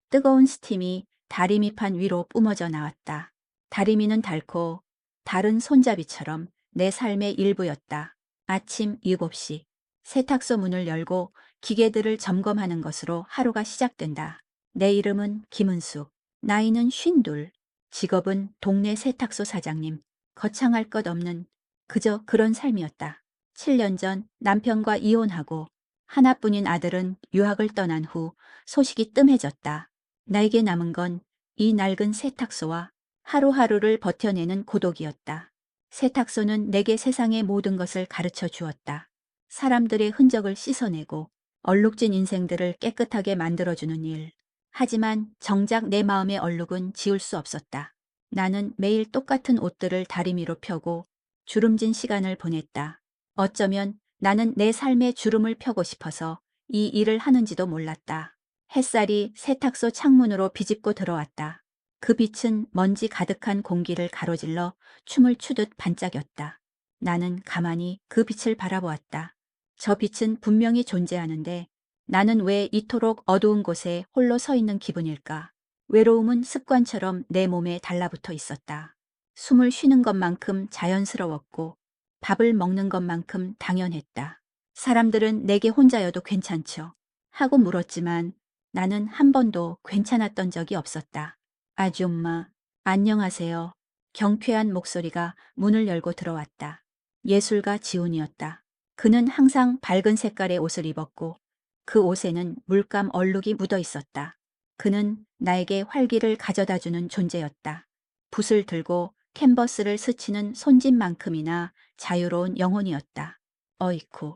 뜨거운 스팀이 다리미판 위로 뿜어져 나왔다. 다리미는 닳고 다른 손잡이처럼 내 삶의 일부였다. 아침 7시 세탁소 문을 열고 기계들을 점검하는 것으로 하루가 시작된다. 내 이름은 김은숙. 나이는 52. 직업은 동네 세탁소 사장님. 거창할 것 없는 그저 그런 삶이었다. 7년 전 남편과 이혼하고 하나뿐인 아들은 유학을 떠난 후 소식이 뜸해졌다. 나에게 남은 건 이 낡은 세탁소와 하루하루를 버텨내는 고독이었다. 세탁소는 내게 세상의 모든 것을 가르쳐 주었다. 사람들의 흔적을 씻어내고 얼룩진 인생들을 깨끗하게 만들어주는 일. 하지만 정작 내 마음의 얼룩은 지울 수 없었다. 나는 매일 똑같은 옷들을 다리미로 펴고 주름진 시간을 보냈다. 어쩌면 나는 내 삶의 주름을 펴고 싶어서 이 일을 하는지도 몰랐다. 햇살이 세탁소 창문으로 비집고 들어왔다. 그 빛은 먼지 가득한 공기를 가로질러 춤을 추듯 반짝였다. 나는 가만히 그 빛을 바라보았다. 저 빛은 분명히 존재하는데 나는 왜 이토록 어두운 곳에 홀로 서 있는 기분일까? 외로움은 습관처럼 내 몸에 달라붙어 있었다. 숨을 쉬는 것만큼 자연스러웠고 밥을 먹는 것만큼 당연했다. 사람들은 내게 혼자여도 괜찮죠? 하고 물었지만 나는 한 번도 괜찮았던 적이 없었다. 아줌마, 안녕하세요. 경쾌한 목소리가 문을 열고 들어왔다. 예술가 지훈이었다. 그는 항상 밝은 색깔의 옷을 입었고 그 옷에는 물감 얼룩이 묻어 있었다. 그는 나에게 활기를 가져다주는 존재였다. 붓을 들고 캔버스를 스치는 손짓만큼이나 자유로운 영혼이었다. 어이쿠.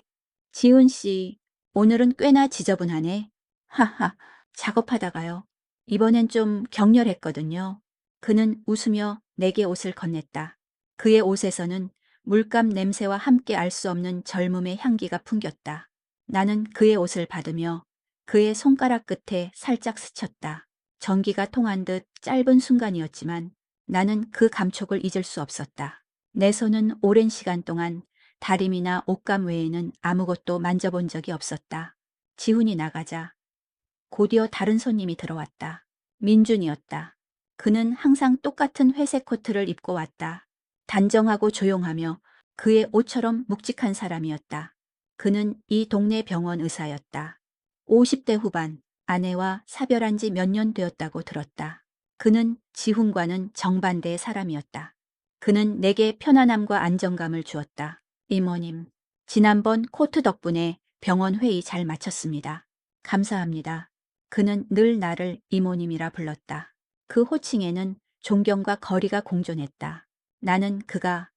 지훈 씨, 오늘은 꽤나 지저분하네. 하하, 작업하다가요. 이번엔 좀 격렬했거든요. 그는 웃으며 내게 옷을 건넸다. 그의 옷에서는 물감 냄새와 함께 알 수 없는 젊음의 향기가 풍겼다. 나는 그의 옷을 받으며 그의 손가락 끝에 살짝 스쳤다. 전기가 통한 듯 짧은 순간이었지만 나는 그 감촉을 잊을 수 없었다. 내 손은 오랜 시간 동안 다림이나 옷감 외에는 아무것도 만져본 적이 없었다. 지훈이 나가자 곧이어 다른 손님이 들어왔다. 민준이었다. 그는 항상 똑같은 회색 코트를 입고 왔다. 단정하고 조용하며 그의 옷처럼 묵직한 사람이었다. 그는 이 동네 병원 의사였다. 50대 후반, 아내와 사별한 지 몇 년 되었다고 들었다. 그는 지훈과는 정반대의 사람이었다. 그는 내게 편안함과 안정감을 주었다. 이모님, 지난번 코트 덕분에 병원 회의 잘 마쳤습니다. 감사합니다. 그는 늘 나를 이모님이라 불렀다. 그 호칭에는 존경과 거리가 공존했다. 나는 그가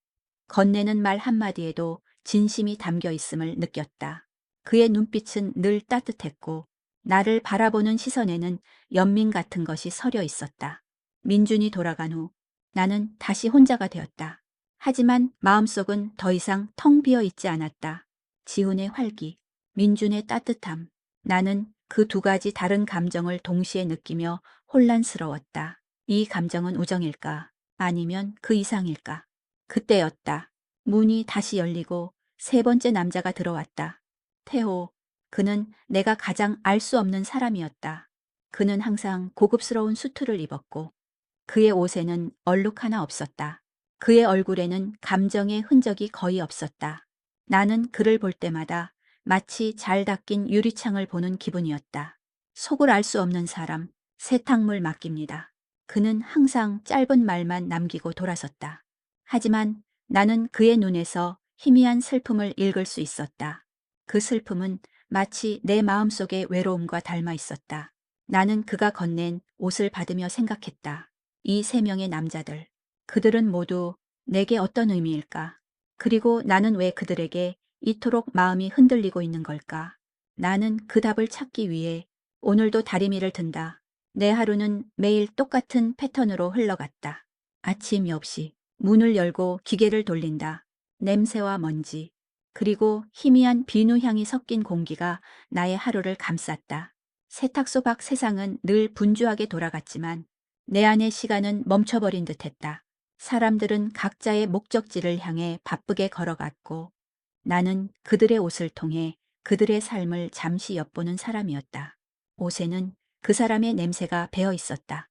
건네는 말 한마디에도 진심이 담겨 있음을 느꼈다. 그의 눈빛은 늘 따뜻했고 나를 바라보는 시선에는 연민 같은 것이 서려 있었다. 민준이 돌아간 후 나는 다시 혼자가 되었다. 하지만 마음속은 더 이상 텅 비어 있지 않았다. 지훈의 활기, 민준의 따뜻함. 나는 그 두 가지 다른 감정을 동시에 느끼며 혼란스러웠다. 이 감정은 우정일까? 아니면 그 이상일까? 그때였다. 문이 다시 열리고 세 번째 남자가 들어왔다. 태호. 그는 내가 가장 알 수 없는 사람이었다. 그는 항상 고급스러운 수트를 입었고 그의 옷에는 얼룩 하나 없었다. 그의 얼굴에는 감정의 흔적이 거의 없었다. 나는 그를 볼 때마다 마치 잘 닦인 유리창을 보는 기분이었다. 속을 알 수 없는 사람, 세탁물 맡깁니다. 그는 항상 짧은 말만 남기고 돌아섰다. 하지만 나는 그의 눈에서 희미한 슬픔을 읽을 수 있었다. 그 슬픔은 마치 내 마음속의 외로움과 닮아 있었다. 나는 그가 건넨 옷을 받으며 생각했다. 이 세 명의 남자들, 그들은 모두 내게 어떤 의미일까? 그리고 나는 왜 그들에게 이토록 마음이 흔들리고 있는 걸까? 나는 그 답을 찾기 위해 오늘도 다리미를 든다. 내 하루는 매일 똑같은 패턴으로 흘러갔다. 아침 9시, 문을 열고 기계를 돌린다. 냄새와 먼지, 그리고 희미한 비누 향이 섞인 공기가 나의 하루를 감쌌다. 세탁소 밖 세상은 늘 분주하게 돌아갔지만 내 안의 시간은 멈춰버린 듯했다. 사람들은 각자의 목적지를 향해 바쁘게 걸어갔고 나는 그들의 옷을 통해 그들의 삶을 잠시 엿보는 사람이었다. 옷에는 그 사람의 냄새가 배어 있었다.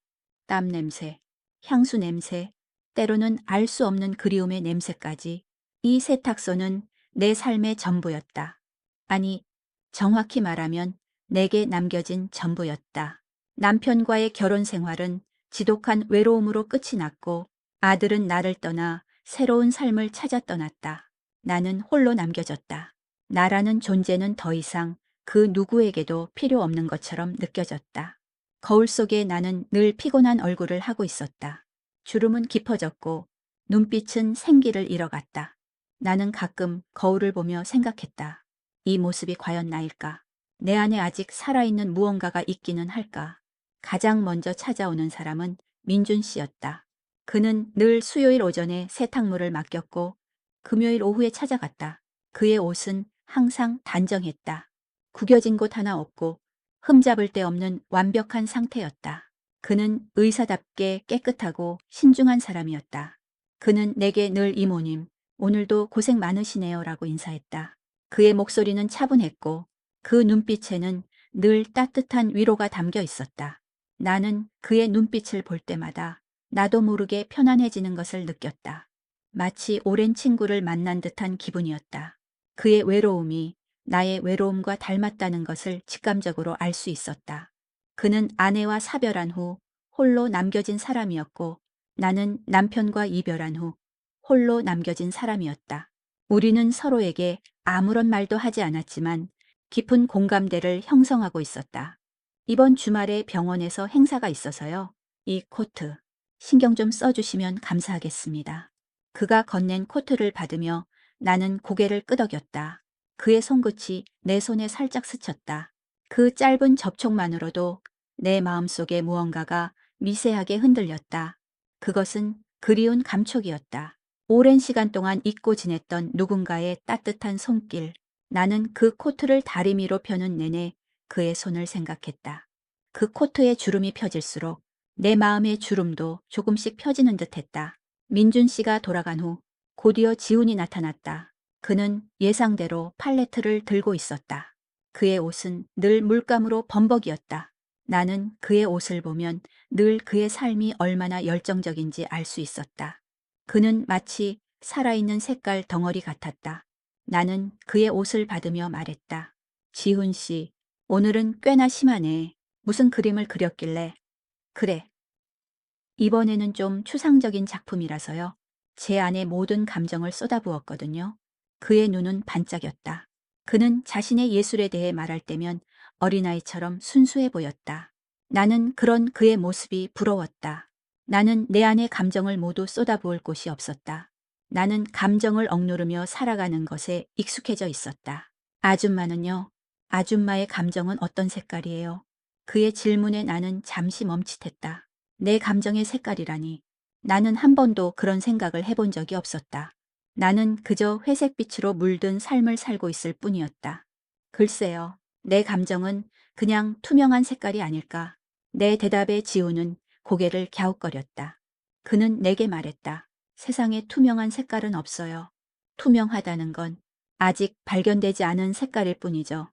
땀 냄새, 향수 냄새, 때로는 알 수 없는 그리움의 냄새까지. 이 세탁소는 내 삶의 전부였다. 아니, 정확히 말하면 내게 남겨진 전부였다. 남편과의 결혼 생활은 지독한 외로움으로 끝이 났고 아들은 나를 떠나 새로운 삶을 찾아 떠났다. 나는 홀로 남겨졌다. 나라는 존재는 더 이상 그 누구에게도 필요 없는 것처럼 느껴졌다. 거울 속에 나는 늘 피곤한 얼굴을 하고 있었다. 주름은 깊어졌고 눈빛은 생기를 잃어갔다. 나는 가끔 거울을 보며 생각했다. 이 모습이 과연 나일까? 내 안에 아직 살아있는 무언가가 있기는 할까? 가장 먼저 찾아오는 사람은 민준 씨였다. 그는 늘 수요일 오전에 세탁물을 맡겼고 금요일 오후에 찾아갔다. 그의 옷은 항상 단정했다. 구겨진 곳 하나 없고 흠잡을 데 없는 완벽한 상태였다. 그는 의사답게 깨끗하고 신중한 사람이었다. 그는 내게 늘 이모님, 오늘도 고생 많으시네요 라고 인사했다. 그의 목소리는 차분했고 그 눈빛에는 늘 따뜻한 위로가 담겨 있었다. 나는 그의 눈빛을 볼 때마다 나도 모르게 편안해지는 것을 느꼈다. 마치 오랜 친구를 만난 듯한 기분이었다. 그의 외로움이 나의 외로움과 닮았다는 것을 직감적으로 알 수 있었다. 그는 아내와 사별한 후 홀로 남겨진 사람이었고 나는 남편과 이별한 후 홀로 남겨진 사람이었다. 우리는 서로에게 아무런 말도 하지 않았지만 깊은 공감대를 형성하고 있었다. 이번 주말에 병원에서 행사가 있어서요. 이 코트 신경 좀 써주시면 감사하겠습니다. 그가 건넨 코트를 받으며 나는 고개를 끄덕였다. 그의 손끝이 내 손에 살짝 스쳤다. 그 짧은 접촉만으로도 내 마음속에 무언가가 미세하게 흔들렸다. 그것은 그리운 감촉이었다. 오랜 시간 동안 잊고 지냈던 누군가의 따뜻한 손길. 나는 그 코트를 다리미로 펴는 내내 그의 손을 생각했다. 그 코트의 주름이 펴질수록 내 마음의 주름도 조금씩 펴지는 듯했다. 민준 씨가 돌아간 후 곧이어 지훈이 나타났다. 그는 예상대로 팔레트를 들고 있었다. 그의 옷은 늘 물감으로 범벅이었다. 나는 그의 옷을 보면 늘 그의 삶이 얼마나 열정적인지 알 수 있었다. 그는 마치 살아있는 색깔 덩어리 같았다. 나는 그의 옷을 받으며 말했다. 지훈 씨, 오늘은 꽤나 심하네. 무슨 그림을 그렸길래? 그래. 이번에는 좀 추상적인 작품이라서요. 제 안에 모든 감정을 쏟아부었거든요. 그의 눈은 반짝였다. 그는 자신의 예술에 대해 말할 때면 어린아이처럼 순수해 보였다. 나는 그런 그의 모습이 부러웠다. 나는 내 안의 감정을 모두 쏟아부을 곳이 없었다. 나는 감정을 억누르며 살아가는 것에 익숙해져 있었다. 아줌마는요? 아줌마의 감정은 어떤 색깔이에요? 그의 질문에 나는 잠시 멈칫했다. 내 감정의 색깔이라니. 나는 한 번도 그런 생각을 해본 적이 없었다. 나는 그저 회색빛으로 물든 삶을 살고 있을 뿐이었다. 글쎄요, 내 감정은 그냥 투명한 색깔이 아닐까. 내 대답에 지우는 고개를 갸웃거렸다. 그는 내게 말했다. 세상에 투명한 색깔은 없어요. 투명하다는 건 아직 발견되지 않은 색깔일 뿐이죠.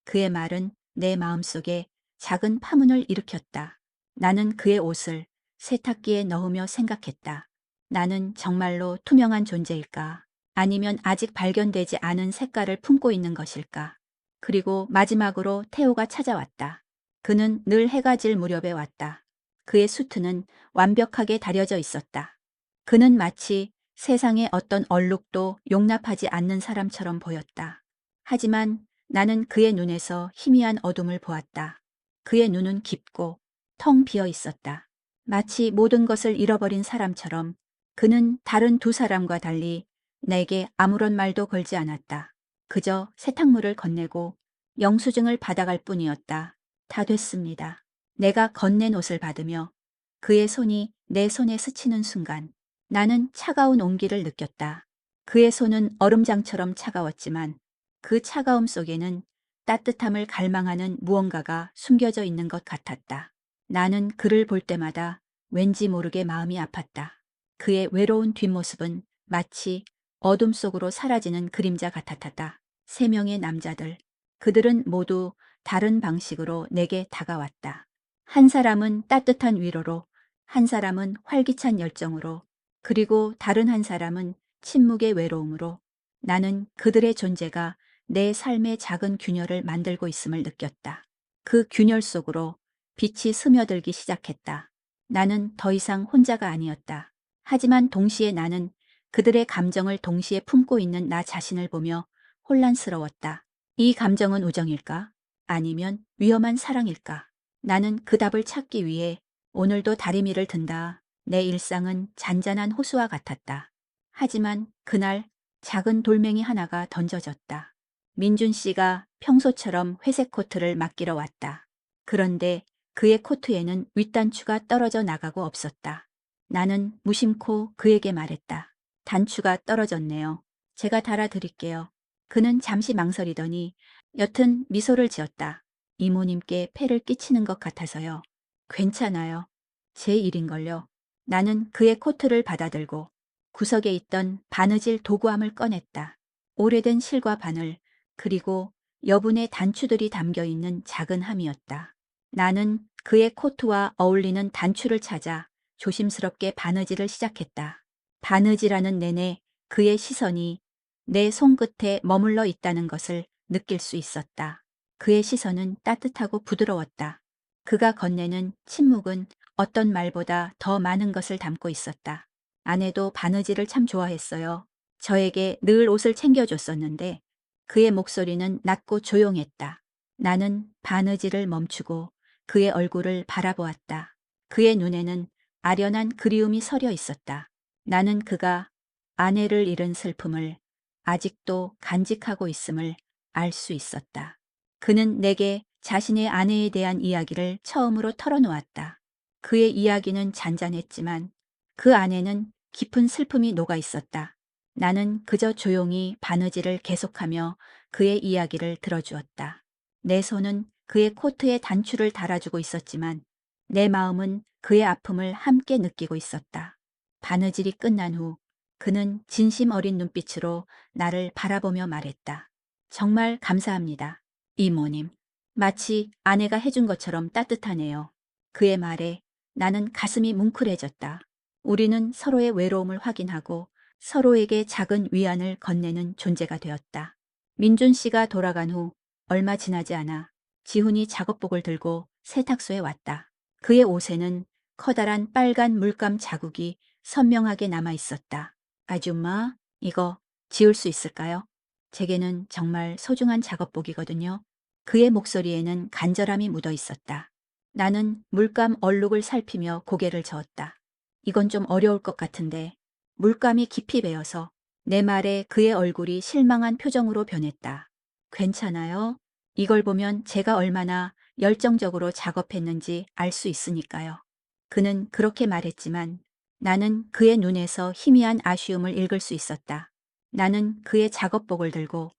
그의 말은 내 마음속에 작은 파문을 일으켰다. 나는 그의 옷을 세탁기에 넣으며 생각했다. 나는 정말로 투명한 존재일까? 아니면 아직 발견되지 않은 색깔을 품고 있는 것일까? 그리고 마지막으로 태호가 찾아왔다. 그는 늘 해가 질 무렵에 왔다. 그의 수트는 완벽하게 다려져 있었다. 그는 마치 세상의 어떤 얼룩도 용납하지 않는 사람처럼 보였다. 하지만 나는 그의 눈에서 희미한 어둠을 보았다. 그의 눈은 깊고 텅 비어 있었다. 마치 모든 것을 잃어버린 사람처럼 그는 다른 두 사람과 달리 내게 아무런 말도 걸지 않았다. 그저 세탁물을 건네고 영수증을 받아갈 뿐이었다. 다 됐습니다. 내가 건넨 옷을 받으며 그의 손이 내 손에 스치는 순간 나는 차가운 온기를 느꼈다. 그의 손은 얼음장처럼 차가웠지만 그 차가움 속에는 따뜻함을 갈망하는 무언가가 숨겨져 있는 것 같았다. 나는 그를 볼 때마다 왠지 모르게 마음이 아팠다. 그의 외로운 뒷모습은 마치 어둠 속으로 사라지는 그림자 같았다. 세 명의 남자들, 그들은 모두 다른 방식으로 내게 다가왔다. 한 사람은 따뜻한 위로로, 한 사람은 활기찬 열정으로, 그리고 다른 한 사람은 침묵의 외로움으로 나는 그들의 존재가 내 삶의 작은 균열을 만들고 있음을 느꼈다. 그 균열 속으로 빛이 스며들기 시작했다. 나는 더 이상 혼자가 아니었다. 하지만 동시에 나는 그들의 감정을 동시에 품고 있는 나 자신을 보며 혼란스러웠다. 이 감정은 우정일까? 아니면 위험한 사랑일까? 나는 그 답을 찾기 위해 오늘도 다리미를 든다. 내 일상은 잔잔한 호수와 같았다. 하지만 그날 작은 돌멩이 하나가 던져졌다. 민준 씨가 평소처럼 회색 코트를 맡기러 왔다. 그런데 그의 코트에는 윗단추가 떨어져 나가고 없었다. 나는 무심코 그에게 말했다. 단추가 떨어졌네요. 제가 달아드릴게요. 그는 잠시 망설이더니 옅은 미소를 지었다. 이모님께 폐를 끼치는 것 같아서요. 괜찮아요. 제 일인걸요. 나는 그의 코트를 받아들고 구석에 있던 바느질 도구함을 꺼냈다. 오래된 실과 바늘, 그리고 여분의 단추들이 담겨 있는 작은 함이었다. 나는 그의 코트와 어울리는 단추를 찾아 조심스럽게 바느질을 시작했다. 바느질하는 내내 그의 시선이 내 손끝에 머물러 있다는 것을 느낄 수 있었다. 그의 시선은 따뜻하고 부드러웠다. 그가 건네는 침묵은 어떤 말보다 더 많은 것을 담고 있었다. 아내도 바느질을 참 좋아했어요. 저에게 늘 옷을 챙겨줬었는데 그의 목소리는 낮고 조용했다. 나는 바느질을 멈추고 그의 얼굴을 바라보았다. 그의 눈에는 아련한 그리움이 서려 있었다. 나는 그가 아내를 잃은 슬픔을 아직도 간직하고 있음을 알 수 있었다. 그는 내게 자신의 아내에 대한 이야기를 처음으로 털어놓았다. 그의 이야기는 잔잔했지만 그 안에는 깊은 슬픔이 녹아 있었다. 나는 그저 조용히 바느질을 계속하며 그의 이야기를 들어주었다. 내 손은 그의 코트에 단추를 달아주고 있었지만 내 마음은 그의 아픔을 함께 느끼고 있었다. 바느질이 끝난 후 그는 진심 어린 눈빛으로 나를 바라보며 말했다. 정말 감사합니다. 이모님. 마치 아내가 해준 것처럼 따뜻하네요. 그의 말에 나는 가슴이 뭉클해졌다. 우리는 서로의 외로움을 확인하고 서로에게 작은 위안을 건네는 존재가 되었다. 민준 씨가 돌아간 후 얼마 지나지 않아 지훈이 작업복을 들고 세탁소에 왔다. 그의 옷에는 커다란 빨간 물감 자국이 선명하게 남아 있었다. 아줌마, 이거 지울 수 있을까요? 제게는 정말 소중한 작업복이거든요. 그의 목소리에는 간절함이 묻어 있었다. 나는 물감 얼룩을 살피며 고개를 저었다. 이건 좀 어려울 것 같은데 물감이 깊이 배어서 내 말에 그의 얼굴이 실망한 표정으로 변했다. 괜찮아요? 이걸 보면 제가 얼마나 열정적으로 작업했는지 알 수 있으니까요. 그는 그렇게 말했지만 나는 그의 눈에서 희미한 아쉬움을 읽을 수 있었다. 나는 그의 작업복을 들고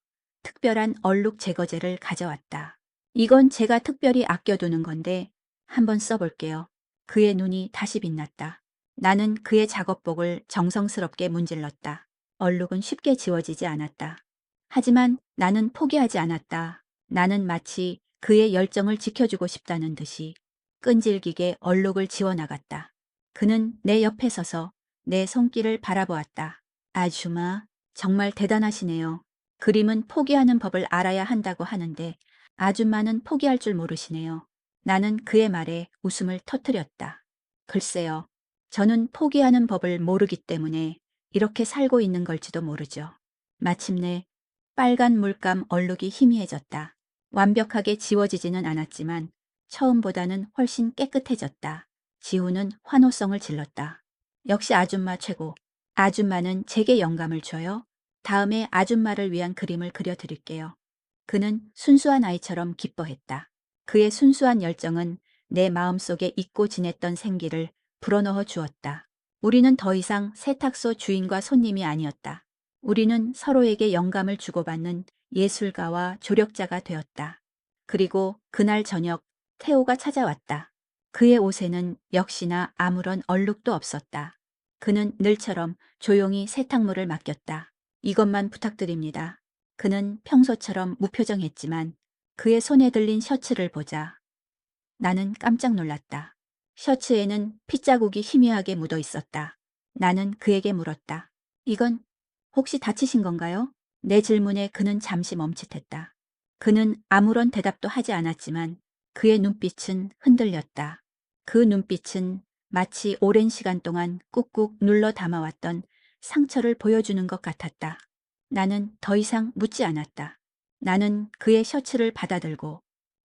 특별한 얼룩 제거제를 가져왔다. 이건 제가 특별히 아껴두는 건데 한번 써볼게요. 그의 눈이 다시 빛났다. 나는 그의 작업복을 정성스럽게 문질렀다. 얼룩은 쉽게 지워지지 않았다. 하지만 나는 포기하지 않았다. 나는 마치 그의 열정을 지켜주고 싶다는 듯이 끈질기게 얼룩을 지워나갔다. 그는 내 옆에 서서 내 손길을 바라보았다. 아줌마, 정말 대단하시네요. 그림은 포기하는 법을 알아야 한다고 하는데 아줌마는 포기할 줄 모르시네요. 나는 그의 말에 웃음을 터뜨렸다. 글쎄요. 저는 포기하는 법을 모르기 때문에 이렇게 살고 있는 걸지도 모르죠. 마침내 빨간 물감 얼룩이 희미해졌다. 완벽하게 지워지지는 않았지만 처음보다는 훨씬 깨끗해졌다. 지우는 환호성을 질렀다. 역시 아줌마 최고. 아줌마는 제게 영감을 줘요. 다음에 아줌마를 위한 그림을 그려드릴게요. 그는 순수한 아이처럼 기뻐했다. 그의 순수한 열정은 내 마음속에 잊고 지냈던 생기를 불어넣어 주었다. 우리는 더 이상 세탁소 주인과 손님이 아니었다. 우리는 서로에게 영감을 주고받는 예술가와 조력자가 되었다. 그리고 그날 저녁 태호가 찾아왔다. 그의 옷에는 역시나 아무런 얼룩도 없었다. 그는 늘처럼 조용히 세탁물을 맡겼다. 이것만 부탁드립니다. 그는 평소처럼 무표정했지만 그의 손에 들린 셔츠를 보자 나는 깜짝 놀랐다. 셔츠에는 핏자국이 희미하게 묻어 있었다. 나는 그에게 물었다. 이건 혹시 다치신 건가요? 내 질문에 그는 잠시 멈칫했다. 그는 아무런 대답도 하지 않았지만 그의 눈빛은 흔들렸다. 그 눈빛은 마치 오랜 시간 동안 꾹꾹 눌러 담아왔던 상처를 보여주는 것 같았다. 나는 더 이상 묻지 않았다. 나는 그의 셔츠를 받아들고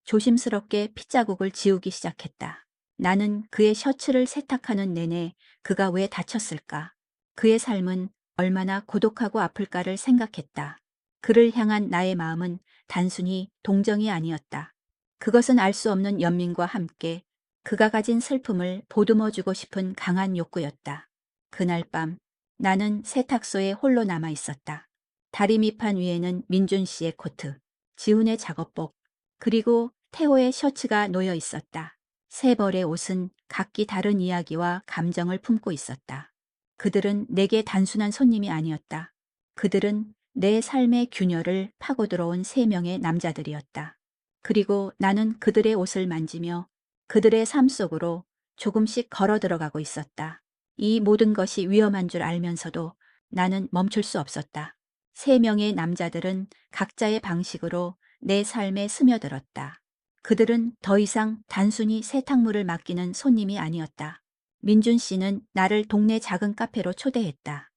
조심스럽게 핏자국을 지우기 시작했다. 나는 그의 셔츠를 세탁하는 내내 그가 왜 다쳤을까? 그의 삶은 얼마나 고독하고 아플까를 생각했다. 그를 향한 나의 마음은 단순히 동정이 아니었다. 그것은 알 수 없는 연민과 함께 그가 가진 슬픔을 보듬어주고 싶은 강한 욕구였다. 그날 밤 나는 세탁소에 홀로 남아 있었다. 다리 밑판 위에는 민준 씨의 코트, 지훈의 작업복, 그리고 태호의 셔츠가 놓여 있었다. 세 벌의 옷은 각기 다른 이야기와 감정을 품고 있었다. 그들은 내게 단순한 손님이 아니었다. 그들은 내 삶의 균열을 파고 들어온 세 명의 남자들이었다. 그리고 나는 그들의 옷을 만지며 그들의 삶 속으로 조금씩 걸어 들어가고 있었다. 이 모든 것이 위험한 줄 알면서도 나는 멈출 수 없었다. 세 명의 남자들은 각자의 방식으로 내 삶에 스며들었다. 그들은 더 이상 단순히 세탁물을 맡기는 손님이 아니었다. 민준 씨는 나를 동네 작은 카페로 초대했다.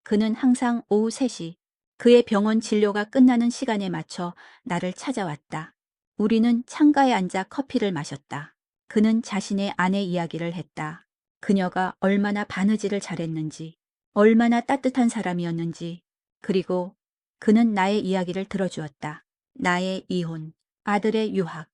그는 항상 오후 3시 그의 병원 진료가 끝나는 시간에 맞춰 나를 찾아왔다. 우리는 창가에 앉아 커피를 마셨다. 그는 자신의 아내 이야기를 했다. 그녀가 얼마나 바느질을 잘했는지, 얼마나 따뜻한 사람이었는지, 그리고 그는 나의 이야기를 들어주었다. 나의 이혼, 아들의 유학,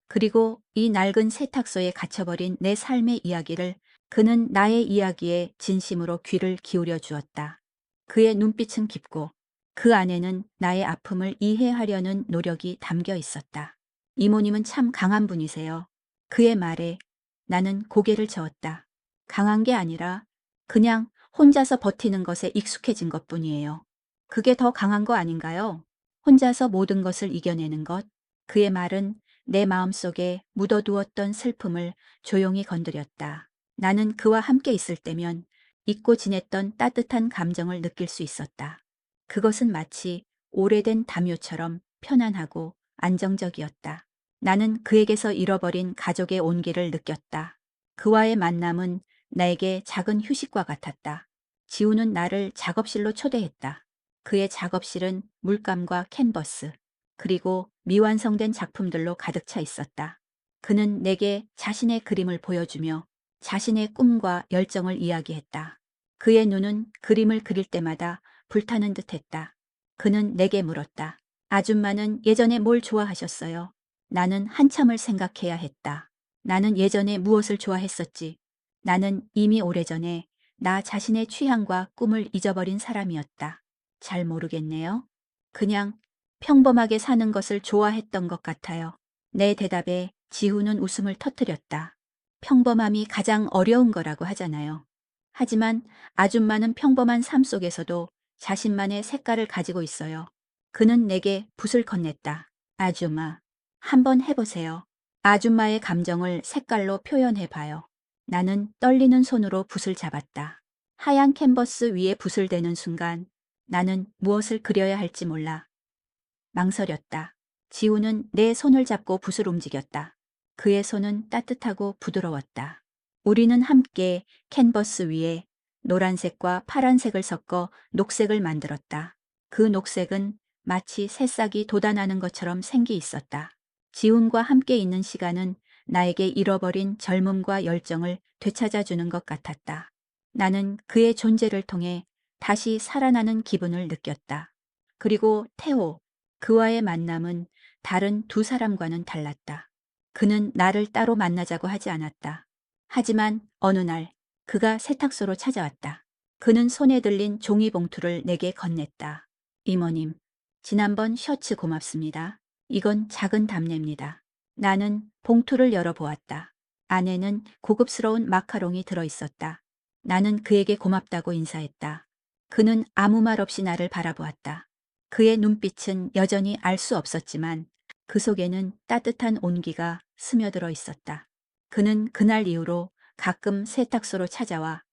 그리고 이 낡은 세탁소에 갇혀버린 내 삶의 이야기를 그는 나의 이야기에 진심으로 귀를 기울여 주었다. 그의 눈빛은 깊고 그 안에는 나의 아픔을 이해하려는 노력이 담겨 있었다. 이모님은 참 강한 분이세요. 그의 말에 나는 고개를 저었다. 강한 게 아니라 그냥 혼자서 버티는 것에 익숙해진 것뿐이에요. 그게 더 강한 거 아닌가요? 혼자서 모든 것을 이겨내는 것. 그의 말은 내 마음속에 묻어두었던 슬픔을 조용히 건드렸다. 나는 그와 함께 있을 때면 잊고 지냈던 따뜻한 감정을 느낄 수 있었다. 그것은 마치 오래된 담요처럼 편안하고 안정적이었다. 나는 그에게서 잃어버린 가족의 온기를 느꼈다. 그와의 만남은 나에게 작은 휴식과 같았다. 지우는 나를 작업실로 초대했다. 그의 작업실은 물감과 캔버스, 그리고 미완성된 작품들로 가득 차 있었다. 그는 내게 자신의 그림을 보여주며 자신의 꿈과 열정을 이야기했다. 그의 눈은 그림을 그릴 때마다 불타는 듯했다. 그는 내게 물었다. 아줌마는 예전에 뭘 좋아하셨어요? 나는 한참을 생각해야 했다. 나는 예전에 무엇을 좋아했었지? 나는 이미 오래전에 나 자신의 취향과 꿈을 잊어버린 사람이었다. 잘 모르겠네요. 그냥 평범하게 사는 것을 좋아했던 것 같아요. 내 대답에 지훈은 웃음을 터뜨렸다. 평범함이 가장 어려운 거라고 하잖아요. 하지만 아줌마는 평범한 삶 속에서도 자신만의 색깔을 가지고 있어요. 그는 내게 붓을 건넸다. 아줌마, 한번 해보세요. 아줌마의 감정을 색깔로 표현해봐요. 나는 떨리는 손으로 붓을 잡았다. 하얀 캔버스 위에 붓을 대는 순간 나는 무엇을 그려야 할지 몰라 망설였다. 지우는 내 손을 잡고 붓을 움직였다. 그의 손은 따뜻하고 부드러웠다. 우리는 함께 캔버스 위에 노란색과 파란색을 섞어 녹색을 만들었다. 그 녹색은 마치 새싹이 돋아나는 것처럼 생기 있었다. 지훈과 함께 있는 시간은 나에게 잃어버린 젊음과 열정을 되찾아주는 것 같았다. 나는 그의 존재를 통해 다시 살아나는 기분을 느꼈다. 그리고 태호, 그와의 만남은 다른 두 사람과는 달랐다. 그는 나를 따로 만나자고 하지 않았다. 하지만 어느 날 그가 세탁소로 찾아왔다. 그는 손에 들린 종이봉투를 내게 건넸다. 이모님, 지난번 셔츠 고맙습니다. 이건 작은 답례입니다. 나는 봉투를 열어보았다. 안에는 고급스러운 마카롱이 들어있었다. 나는 그에게 고맙다고 인사했다. 그는 아무 말 없이 나를 바라보았다. 그의 눈빛은 여전히 알 수 없었지만 그 속에는 따뜻한 온기가 스며들어 있었다. 그는 그날 이후로 가끔 세탁소로 찾아와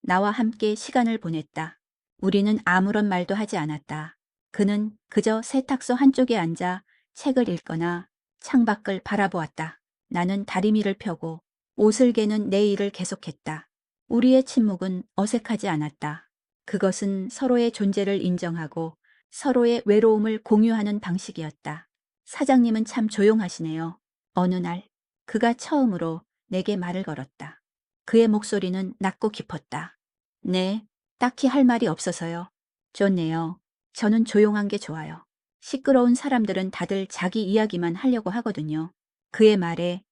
나와 함께 시간을 보냈다. 우리는 아무런 말도 하지 않았다. 그는 그저 세탁소 한쪽에 앉아 책을 읽거나 창밖을 바라보았다. 나는 다리미를 펴고 옷을 개는 내 일을 계속했다. 우리의 침묵은 어색하지 않았다. 그것은 서로의 존재를 인정하고 서로의 외로움을 공유하는 방식이었다. 사장님은 참 조용하시네요. 어느 날 그가 처음으로 내게 말을 걸었다. 그의 목소리는 낮고 깊었다. 네, 딱히 할 말이 없어서요. 좋네요. 저는 조용한 게 좋아요. 시끄러운 사람들은 다들 자기 이야기만 하려고 하거든요. 그의 말에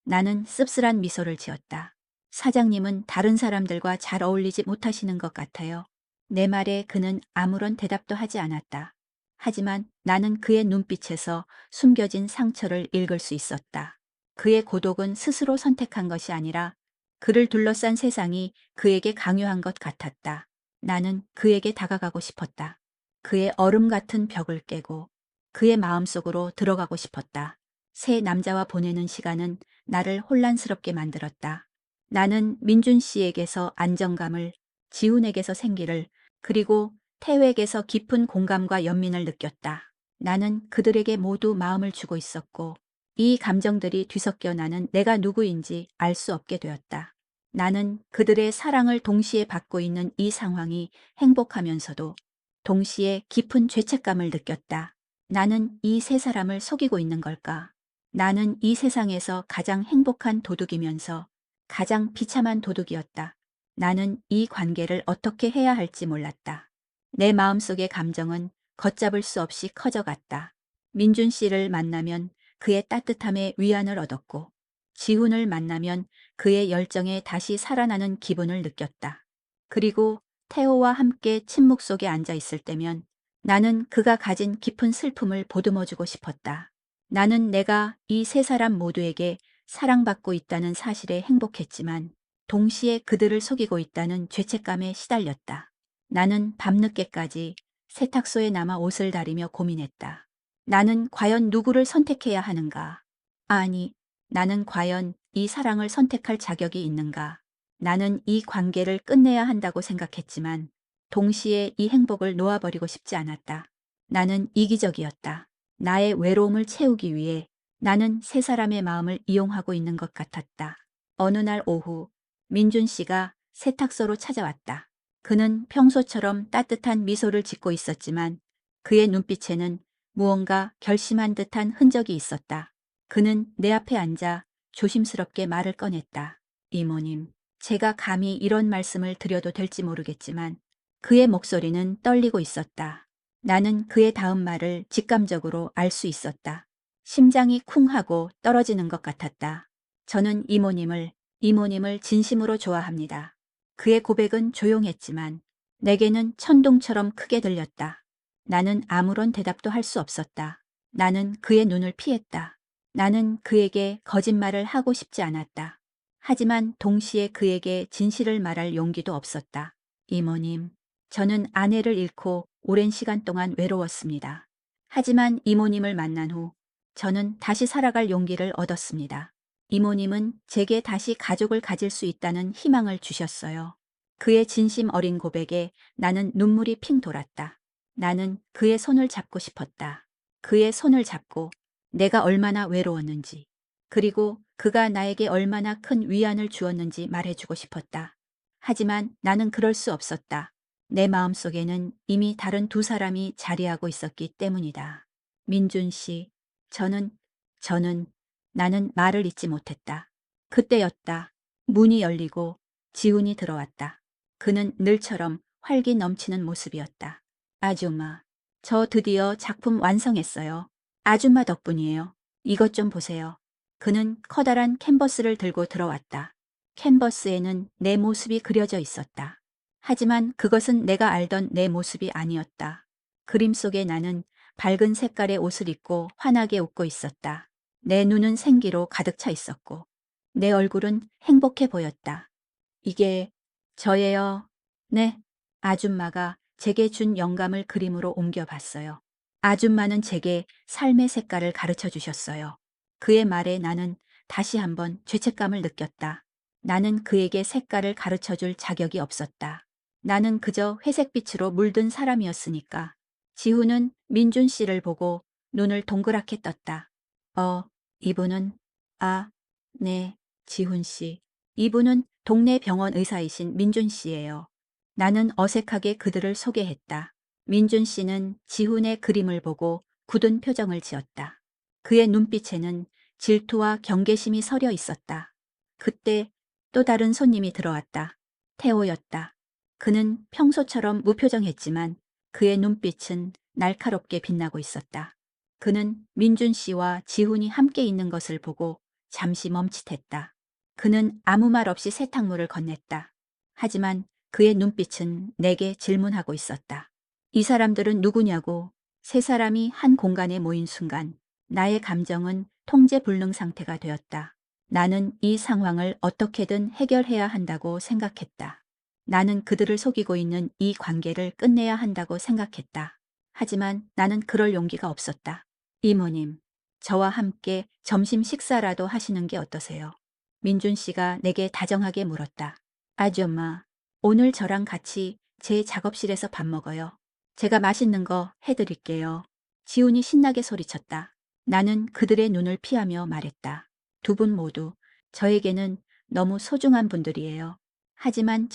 나는 씁쓸한 미소를 지었다. 사장님은 다른 사람들과 잘 어울리지 못하시는 것 같아요. 내 말에 그는 아무런 대답도 하지 않았다. 하지만 나는 그의 눈빛에서 숨겨진 상처를 읽을 수 있었다. 그의 고독은 스스로 선택한 것이 아니라 그를 둘러싼 세상이 그에게 강요한 것 같았다. 나는 그에게 다가가고 싶었다. 그의 얼음 같은 벽을 깨고 그의 마음속으로 들어가고 싶었다. 새 남자와 보내는 시간은 나를 혼란스럽게 만들었다. 나는 민준 씨에게서 안정감을, 지훈에게서 생기를, 그리고 태우에게서 깊은 공감과 연민을 느꼈다. 나는 그들에게 모두 마음을 주고 있었고 이 감정들이 뒤섞여 나는 내가 누구인지 알 수 없게 되었다. 나는 그들의 사랑을 동시에 받고 있는 이 상황이 행복하면서도 동시에 깊은 죄책감을 느꼈다. 나는 이 세 사람을 속이고 있는 걸까? 나는 이 세상에서 가장 행복한 도둑이면서 가장 비참한 도둑이었다. 나는 이 관계를 어떻게 해야 할지 몰랐다. 내 마음속의 감정은 걷잡을 수 없이 커져갔다. 민준 씨를 만나면 그의 따뜻함에 위안을 얻었고 지훈을 만나면 그의 열정에 다시 살아나는 기분을 느꼈다. 그리고 태호와 함께 침묵 속에 앉아 있을 때면 나는 그가 가진 깊은 슬픔을 보듬어주고 싶었다. 나는 내가 이 세 사람 모두에게 사랑받고 있다는 사실에 행복했지만 동시에 그들을 속이고 있다는 죄책감에 시달렸다. 나는 밤늦게까지 세탁소에 남아 옷을 다리며 고민했다. 나는 과연 누구를 선택해야 하는가? 아니, 나는 과연 이 사랑을 선택할 자격이 있는가? 나는 이 관계를 끝내야 한다고 생각했지만 동시에 이 행복을 놓아버리고 싶지 않았다. 나는 이기적이었다. 나의 외로움을 채우기 위해 나는 세 사람의 마음을 이용하고 있는 것 같았다. 어느 날 오후 민준 씨가 세탁소로 찾아왔다. 그는 평소처럼 따뜻한 미소를 짓고 있었지만 그의 눈빛에는 무언가 결심한 듯한 흔적이 있었다. 그는 내 앞에 앉아 조심스럽게 말을 꺼냈다. 이모님, 제가 감히 이런 말씀을 드려도 될지 모르겠지만 그의 목소리는 떨리고 있었다. 나는 그의 다음 말을 직감적으로 알 수 있었다. 심장이 쿵 하고 떨어지는 것 같았다. 저는 이모님을 진심으로 좋아합니다. 그의 고백은 조용했지만 내게는 천둥처럼 크게 들렸다. 나는 아무런 대답도 할 수 없었다. 나는 그의 눈을 피했다. 나는 그에게 거짓말을 하고 싶지 않았다. 하지만 동시에 그에게 진실을 말할 용기도 없었다. 이모님, 저는 아내를 잃고 오랜 시간 동안 외로웠습니다. 하지만 이모님을 만난 후 저는 다시 살아갈 용기를 얻었습니다. 이모님은 제게 다시 가족을 가질 수 있다는 희망을 주셨어요. 그의 진심 어린 고백에 나는 눈물이 핑 돌았다. 나는 그의 손을 잡고 싶었다. 그의 손을 잡고 내가 얼마나 외로웠는지, 그리고 그가 나에게 얼마나 큰 위안을 주었는지 말해주고 싶었다. 하지만 나는 그럴 수 없었다. 내 마음속에는 이미 다른 두 사람이 자리하고 있었기 때문이다. 민준 씨, 저는, 나는 말을 잇지 못했다. 그때였다. 문이 열리고 지훈이 들어왔다. 그는 늘처럼 활기 넘치는 모습이었다. 아줌마, 저 드디어 작품 완성했어요. 아줌마 덕분이에요. 이것 좀 보세요. 그는 커다란 캔버스를 들고 들어왔다. 캔버스에는 내 모습이 그려져 있었다. 하지만 그것은 내가 알던 내 모습이 아니었다. 그림 속에 나는 밝은 색깔의 옷을 입고 환하게 웃고 있었다. 내 눈은 생기로 가득 차 있었고 내 얼굴은 행복해 보였다. 이게 저예요. 네, 아줌마가 제게 준 영감을 그림으로 옮겨봤어요. 아줌마는 제게 삶의 색깔을 가르쳐 주셨어요. 그의 말에 나는 다시 한번 죄책감을 느꼈다. 나는 그에게 색깔을 가르쳐 줄 자격이 없었다. 나는 그저 회색빛으로 물든 사람이었으니까. 지훈은 민준 씨를 보고 눈을 동그랗게 떴다. 이분은, 아, 네, 지훈 씨. 이분은 동네 병원 의사이신 민준 씨예요. 나는 어색하게 그들을 소개했다. 민준 씨는 지훈의 그림을 보고 굳은 표정을 지었다. 그의 눈빛에는 질투와 경계심이 서려 있었다. 그때 또 다른 손님이 들어왔다. 태호였다. 그는 평소처럼 무표정했지만 그의 눈빛은 날카롭게 빛나고 있었다. 그는 민준 씨와 지훈이 함께 있는 것을 보고 잠시 멈칫했다. 그는 아무 말 없이 세탁물을 건넸다. 하지만 그의 눈빛은 내게 질문하고 있었다. 이 사람들은 누구냐고. 세 사람이 한 공간에 모인 순간 나의 감정은 통제 불능 상태가 되었다. 나는 이 상황을 어떻게든 해결해야 한다고 생각했다. 나는 그들을 속이고 있는 이 관계를 끝내야 한다고 생각했다. 하지만 나는 그럴 용기가 없었다. 이모님, 저와 함께 점심 식사라도 하시는 게 어떠세요? 민준 씨가 내게 다정하게 물었다. 아주엄마, 오늘 저랑 같이 제 작업실에서 밥 먹어요. 제가 맛있는 거 해드릴게요. 지훈이 신나게 소리쳤다. 나는 그들의 눈을 피하며 말했다. 두 분 모두 저에게는 너무 소중한 분들이에요. 하지만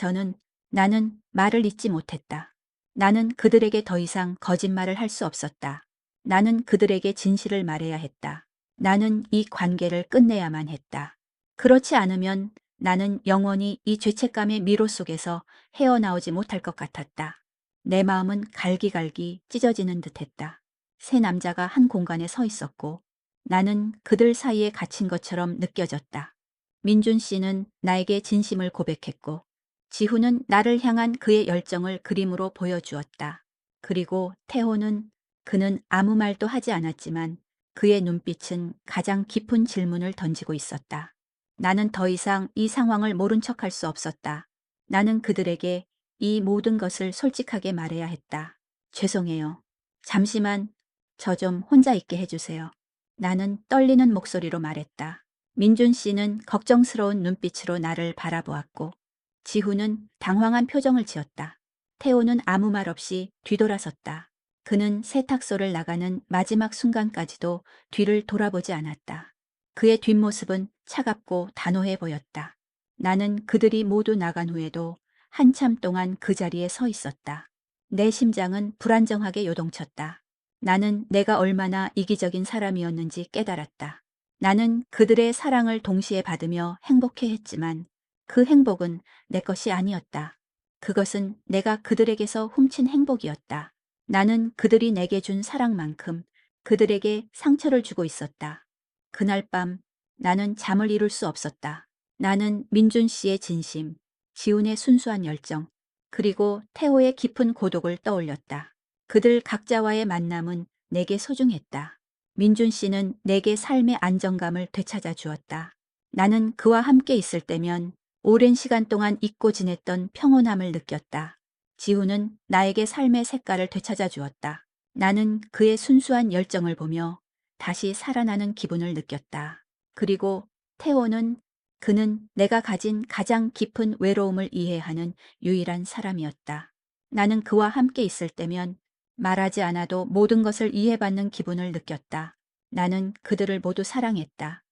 나는 말을 잇지 못했다. 나는 그들에게 더 이상 거짓말을 할 수 없었다. 나는 그들에게 진실을 말해야 했다. 나는 이 관계를 끝내야만 했다. 그렇지 않으면 나는 영원히 이 죄책감의 미로 속에서 헤어나오지 못할 것 같았다. 내 마음은 갈기갈기 찢어지는 듯했다. 세 남자가 한 공간에 서 있었고 나는 그들 사이에 갇힌 것처럼 느껴졌다. 민준 씨는 나에게 진심을 고백했고 지훈은 나를 향한 그의 열정을 그림으로 보여주었다. 그리고 태호는 그는 아무 말도 하지 않았지만 그의 눈빛은 가장 깊은 질문을 던지고 있었다. 나는 더 이상 이 상황을 모른 척할 수 없었다. 나는 그들에게 이 모든 것을 솔직하게 말해야 했다. 죄송해요. 잠시만 저 좀 혼자 있게 해주세요. 나는 떨리는 목소리로 말했다. 민준 씨는 걱정스러운 눈빛으로 나를 바라보았고 지훈은 당황한 표정을 지었다. 태호는 아무 말 없이 뒤돌아섰다. 그는 세탁소를 나가는 마지막 순간까지도 뒤를 돌아보지 않았다. 그의 뒷모습은 차갑고 단호해 보였다. 나는 그들이 모두 나간 후에도 한참 동안 그 자리에 서 있었다. 내 심장은 불안정하게 요동쳤다. 나는 내가 얼마나 이기적인 사람이었는지 깨달았다. 나는 그들의 사랑을 동시에 받으며 행복해했지만 그 행복은 내 것이 아니었다. 그것은 내가 그들에게서 훔친 행복이었다. 나는 그들이 내게 준 사랑만큼 그들에게 상처를 주고 있었다. 그날 밤 나는 잠을 이룰 수 없었다. 나는 민준 씨의 진심, 지훈의 순수한 열정, 그리고 태호의 깊은 고독을 떠올렸다. 그들 각자와의 만남은 내게 소중했다. 민준 씨는 내게 삶의 안정감을 되찾아 주었다. 나는 그와 함께 있을 때면 오랜 시간 동안 잊고 지냈던 평온함을 느꼈다. 지훈은 나에게 삶의 색깔을 되찾아 주었다. 나는 그의 순수한 열정을 보며 다시 살아나는 기분을 느꼈다. 그리고 태호는 그는 내가 가진 가장 깊은 외로움을 이해하는 유일한 사람이었다. 나는 그와 함께 있을 때면 말하지 않아도 모든 것을 이해받는 기분을 느꼈다. 나는 그들을 모두 사랑했다.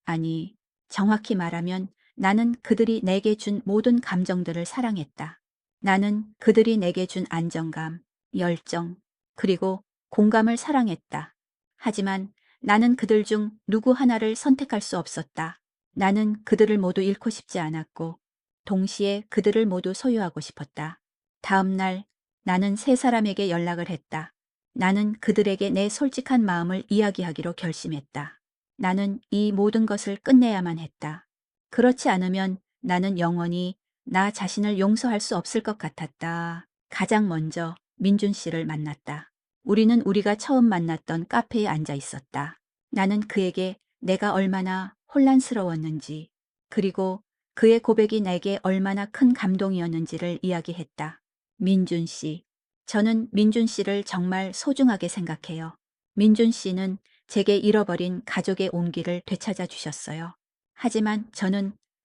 아니, 정확히 말하면 나는 그들이 내게 준 모든 감정들을 사랑했다. 나는 그들이 내게 준 안정감, 열정, 그리고 공감을 사랑했다. 하지만 나는 그들 중 누구 하나를 선택할 수 없었다. 나는 그들을 모두 잃고 싶지 않았고 동시에 그들을 모두 소유하고 싶었다. 다음 날 나는 세 사람에게 연락을 했다. 나는 그들에게 내 솔직한 마음을 이야기하기로 결심했다. 나는 이 모든 것을 끝내야만 했다. 그렇지 않으면 나는 영원히 나 자신을 용서할 수 없을 것 같았다. 가장 먼저 민준 씨를 만났다. 우리는 우리가 처음 만났던 카페에 앉아 있었다. 나는 그에게 내가 얼마나 혼란스러웠는지, 그리고 그의 고백이 내게 얼마나 큰 감동이었는지를 이야기했다. 민준 씨. 저는 민준 씨를 정말 소중하게 생각해요. 민준 씨는 제게 잃어버린 가족의 온기를 되찾아 주셨어요. 하지만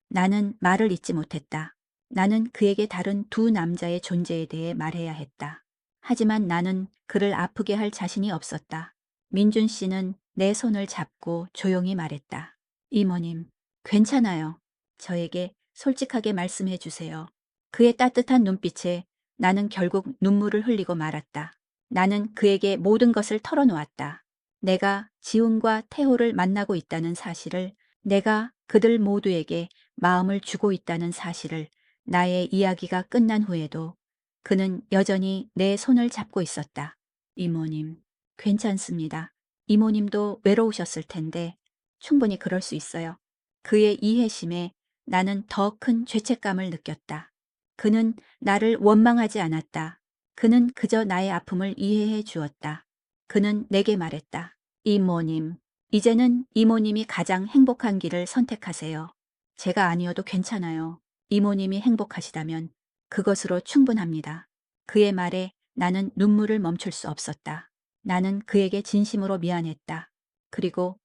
나는 말을 잇지 못했다. 나는 그에게 다른 두 남자의 존재에 대해 말해야 했다. 하지만 나는 그를 아프게 할 자신이 없었다. 민준 씨는 내 손을 잡고 조용히 말했다. 이모님, 괜찮아요. 저에게 솔직하게 말씀해 주세요. 그의 따뜻한 눈빛에 나는 결국 눈물을 흘리고 말았다. 나는 그에게 모든 것을 털어놓았다. 내가 지훈과 태호를 만나고 있다는 사실을, 내가 그들 모두에게 마음을 주고 있다는 사실을, 나의 이야기가 끝난 후에도 그는 여전히 내 손을 잡고 있었다. 이모님, 괜찮습니다. 이모님도 외로우셨을 텐데 충분히 그럴 수 있어요. 그의 이해심에 나는 더 큰 죄책감을 느꼈다. 그는 나를 원망하지 않았다. 그는 그저 나의 아픔을 이해해 주었다. 그는 내게 말했다. 이모님, 이제는 이모님이 가장 행복한 길을 선택하세요. 제가 아니어도 괜찮아요. 이모님이 행복하시다면 그것으로 충분합니다. 그의 말에 나는 눈물을 멈출 수 없었다. 나는 그에게 진심으로 미안했다. 그리고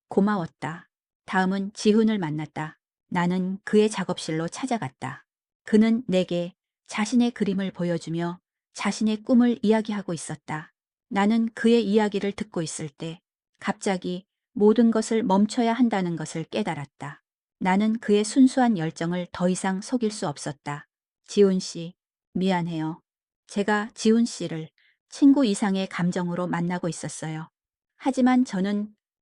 고마웠다. 다음은 지훈을 만났다. 나는 그의 작업실로 찾아갔다. 그는 내게 자신의 그림을 보여주며 자신의 꿈을 이야기하고 있었다. 나는 그의 이야기를 듣고 있을 때 갑자기 모든 것을 멈춰야 한다는 것을 깨달았다. 나는 그의 순수한 열정을 더 이상 속일 수 없었다. 지훈 씨, 미안해요. 제가 지훈 씨를 친구 이상의 감정으로 만나고 있었어요. 하지만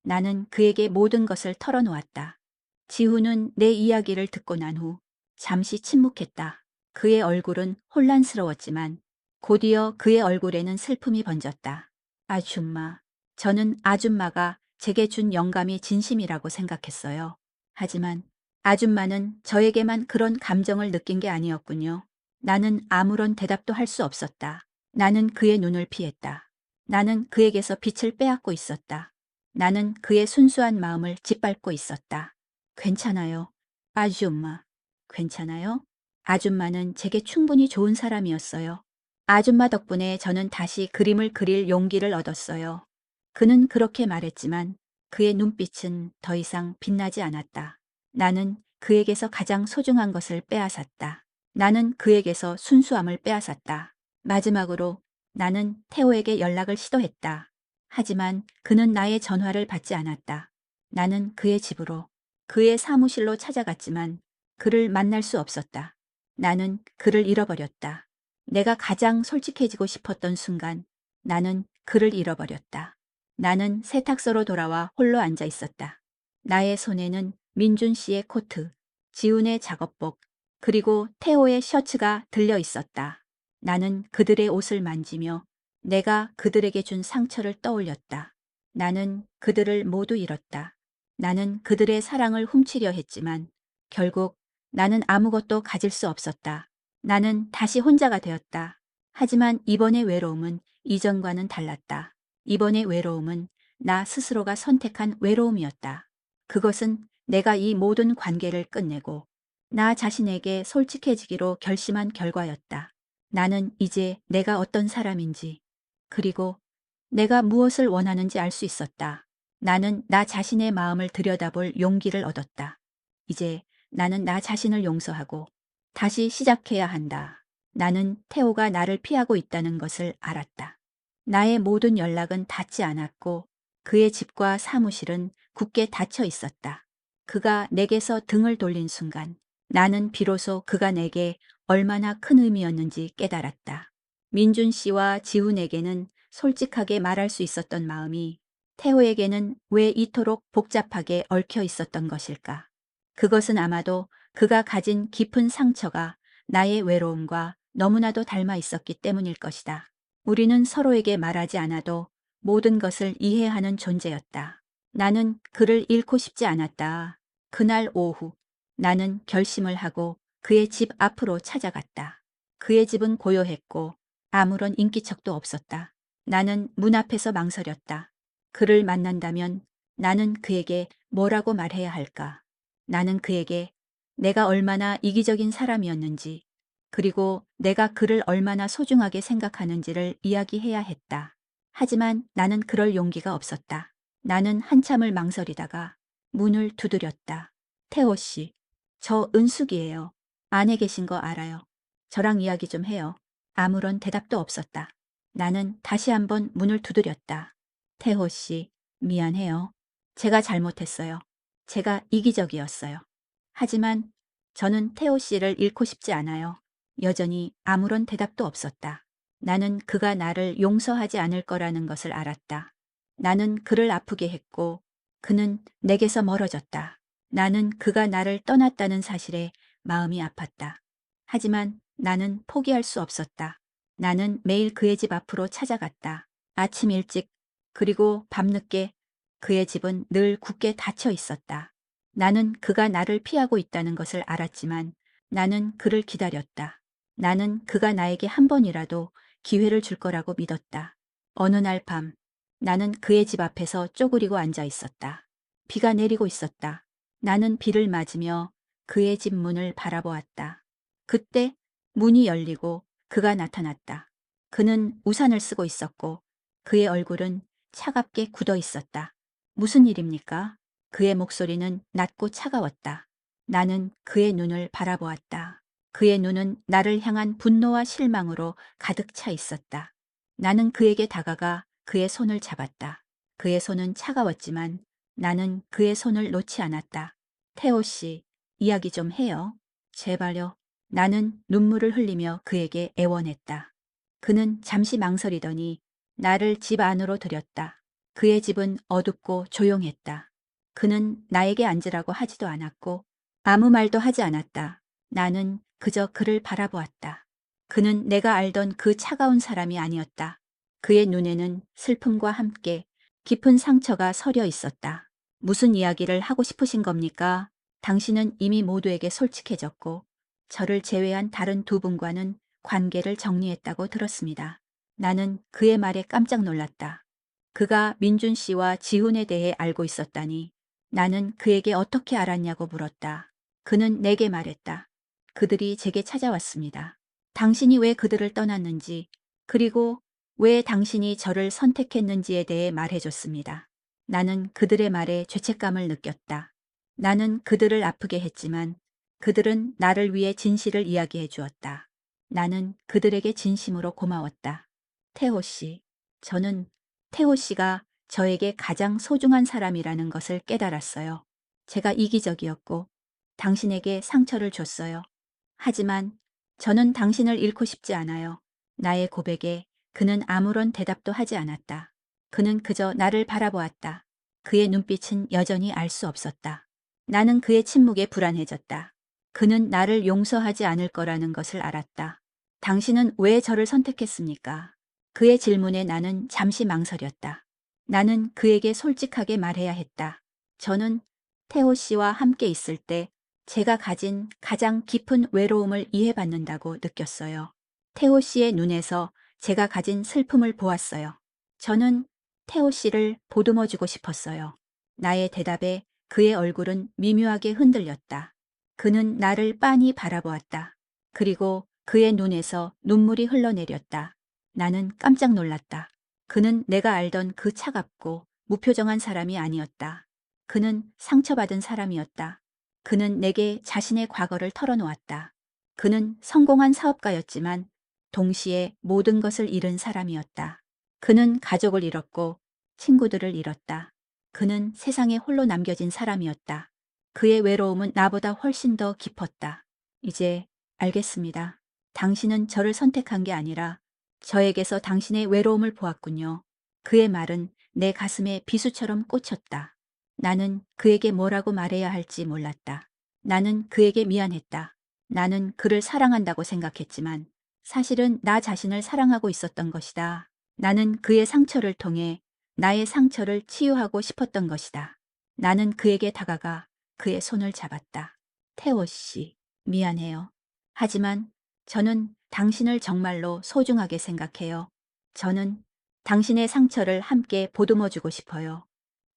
나는 그에게 모든 것을 털어놓았다. 지훈은 내 이야기를 듣고 난 후 잠시 침묵했다. 그의 얼굴은 혼란스러웠지만 곧이어 그의 얼굴에는 슬픔이 번졌다. 아줌마. 저는 아줌마가 제게 준 영감이 진심이라고 생각했어요. 하지만 아줌마는 저에게만 그런 감정을 느낀 게 아니었군요. 나는 아무런 대답도 할 수 없었다. 나는 그의 눈을 피했다. 나는 그에게서 빛을 빼앗고 있었다. 나는 그의 순수한 마음을 짓밟고 있었다. 괜찮아요. 아줌마. 괜찮아요? 아줌마는 제게 충분히 좋은 사람이었어요. 아줌마 덕분에 저는 다시 그림을 그릴 용기를 얻었어요. 그는 그렇게 말했지만 그의 눈빛은 더 이상 빛나지 않았다. 나는 그에게서 가장 소중한 것을 빼앗았다. 나는 그에게서 순수함을 빼앗았다. 마지막으로 나는 태호에게 연락을 시도했다. 하지만 그는 나의 전화를 받지 않았다. 나는 그의 집으로, 그의 사무실로 찾아갔지만 그를 만날 수 없었다. 나는 그를 잃어버렸다. 내가 가장 솔직해지고 싶었던 순간 나는 그를 잃어버렸다. 나는 세탁소로 돌아와 홀로 앉아 있었다. 나의 손에는 민준 씨의 코트, 지훈의 작업복, 그리고 태호의 셔츠가 들려 있었다. 나는 그들의 옷을 만지며 내가 그들에게 준 상처를 떠올렸다. 나는 그들을 모두 잃었다. 나는 그들의 사랑을 훔치려 했지만 결국 나는 아무것도 가질 수 없었다. 나는 다시 혼자가 되었다. 하지만 이번의 외로움은 이전과는 달랐다. 이번의 외로움은 나 스스로가 선택한 외로움이었다. 그것은 내가 이 모든 관계를 끝내고 나 자신에게 솔직해지기로 결심한 결과였다. 나는 이제 내가 어떤 사람인지, 그리고 내가 무엇을 원하는지 알 수 있었다. 나는 나 자신의 마음을 들여다볼 용기를 얻었다. 이제 나는 나 자신을 용서하고 다시 시작해야 한다. 나는 태호가 나를 피하고 있다는 것을 알았다. 나의 모든 연락은 닿지 않았고 그의 집과 사무실은 굳게 닫혀 있었다. 그가 내게서 등을 돌린 순간 나는 비로소 그가 내게 얼마나 큰 의미였는지 깨달았다. 민준 씨와 지훈에게는 솔직하게 말할 수 있었던 마음이 태호에게는 왜 이토록 복잡하게 얽혀 있었던 것일까? 그것은 아마도 그가 가진 깊은 상처가 나의 외로움과 너무나도 닮아 있었기 때문일 것이다. 우리는 서로에게 말하지 않아도 모든 것을 이해하는 존재였다. 나는 그를 잃고 싶지 않았다. 그날 오후 나는 결심을 하고 그의 집 앞으로 찾아갔다. 그의 집은 고요했고 아무런 인기척도 없었다. 나는 문 앞에서 망설였다. 그를 만난다면 나는 그에게 뭐라고 말해야 할까? 나는 그에게 내가 얼마나 이기적인 사람이었는지, 그리고 내가 그를 얼마나 소중하게 생각하는지를 이야기해야 했다. 하지만 나는 그럴 용기가 없었다. 나는 한참을 망설이다가 문을 두드렸다. 태호 씨, 저 은숙이에요. 안에 계신 거 알아요. 저랑 이야기 좀 해요. 아무런 대답도 없었다. 나는 다시 한번 문을 두드렸다. 태호 씨, 미안해요. 제가 잘못했어요. 제가 이기적이었어요. 하지만 저는 태호 씨를 잃고 싶지 않아요. 여전히 아무런 대답도 없었다. 나는 그가 나를 용서하지 않을 거라는 것을 알았다. 나는 그를 아프게 했고 그는 내게서 멀어졌다. 나는 그가 나를 떠났다는 사실에 마음이 아팠다. 하지만 나는 포기할 수 없었다. 나는 매일 그의 집 앞으로 찾아갔다. 아침 일찍 그리고 밤늦게 그의 집은 늘 굳게 닫혀 있었다. 나는 그가 나를 피하고 있다는 것을 알았지만 나는 그를 기다렸다. 나는 그가 나에게 한 번이라도 기회를 줄 거라고 믿었다. 어느 날 밤, 나는 그의 집 앞에서 쪼그리고 앉아 있었다. 비가 내리고 있었다. 나는 비를 맞으며 그의 집 문을 바라보았다. 그때 문이 열리고 그가 나타났다. 그는 우산을 쓰고 있었고 그의 얼굴은 차갑게 굳어 있었다. 무슨 일입니까? 그의 목소리는 낮고 차가웠다. 나는 그의 눈을 바라보았다. 그의 눈은 나를 향한 분노와 실망으로 가득 차 있었다. 나는 그에게 다가가 그의 손을 잡았다. 그의 손은 차가웠지만 나는 그의 손을 놓지 않았다. 태호 씨, 이야기 좀 해요. 제발요. 나는 눈물을 흘리며 그에게 애원했다. 그는 잠시 망설이더니 나를 집 안으로 들였다. 그의 집은 어둡고 조용했다. 그는 나에게 앉으라고 하지도 않았고 아무 말도 하지 않았다. 나는 그저 그를 바라보았다. 그는 내가 알던 그 차가운 사람이 아니었다. 그의 눈에는 슬픔과 함께 깊은 상처가 서려 있었다. 무슨 이야기를 하고 싶으신 겁니까? 당신은 이미 모두에게 솔직해졌고 저를 제외한 다른 두 분과는 관계를 정리했다고 들었습니다. 나는 그의 말에 깜짝 놀랐다. 그가 민준 씨와 지훈에 대해 알고 있었다니. 나는 그에게 어떻게 알았냐고 물었다. 그는 내게 말했다. 그들이 제게 찾아왔습니다. 당신이 왜 그들을 떠났는지, 그리고 왜 당신이 저를 선택했는지에 대해 말해줬습니다. 나는 그들의 말에 죄책감을 느꼈다. 나는 그들을 아프게 했지만 그들은 나를 위해 진실을 이야기해 주었다. 나는 그들에게 진심으로 고마웠다. 태호 씨, 저는 태호 씨가 저에게 가장 소중한 사람이라는 것을 깨달았어요. 제가 이기적이었고 당신에게 상처를 줬어요. 하지만 저는 당신을 잃고 싶지 않아요. 나의 고백에 그는 아무런 대답도 하지 않았다. 그는 그저 나를 바라보았다. 그의 눈빛은 여전히 알 수 없었다. 나는 그의 침묵에 불안해졌다. 그는 나를 용서하지 않을 거라는 것을 알았다. 당신은 왜 저를 선택했습니까? 그의 질문에 나는 잠시 망설였다. 나는 그에게 솔직하게 말해야 했다. 저는 태호 씨와 함께 있을 때 제가 가진 가장 깊은 외로움을 이해받는다고 느꼈어요. 태호 씨의 눈에서 제가 가진 슬픔을 보았어요. 저는 태호 씨를 보듬어주고 싶었어요. 나의 대답에 그의 얼굴은 미묘하게 흔들렸다. 그는 나를 빤히 바라보았다. 그리고 그의 눈에서 눈물이 흘러내렸다. 나는 깜짝 놀랐다. 그는 내가 알던 그 차갑고 무표정한 사람이 아니었다. 그는 상처받은 사람이었다. 그는 내게 자신의 과거를 털어놓았다. 그는 성공한 사업가였지만 동시에 모든 것을 잃은 사람이었다. 그는 가족을 잃었고 친구들을 잃었다. 그는 세상에 홀로 남겨진 사람이었다. 그의 외로움은 나보다 훨씬 더 깊었다. 이제 알겠습니다. 당신은 저를 선택한 게 아니라 저에게서 당신의 외로움을 보았군요. 그의 말은 내 가슴에 비수처럼 꽂혔다. 나는 그에게 뭐라고 말해야 할지 몰랐다. 나는 그에게 미안했다. 나는 그를 사랑한다고 생각했지만 사실은 나 자신을 사랑하고 있었던 것이다. 나는 그의 상처를 통해 나의 상처를 치유하고 싶었던 것이다. 나는 그에게 다가가 그의 손을 잡았다. 태호 씨, 미안해요. 하지만 저는 당신을 정말로 소중하게 생각해요. 저는 당신의 상처를 함께 보듬어주고 싶어요.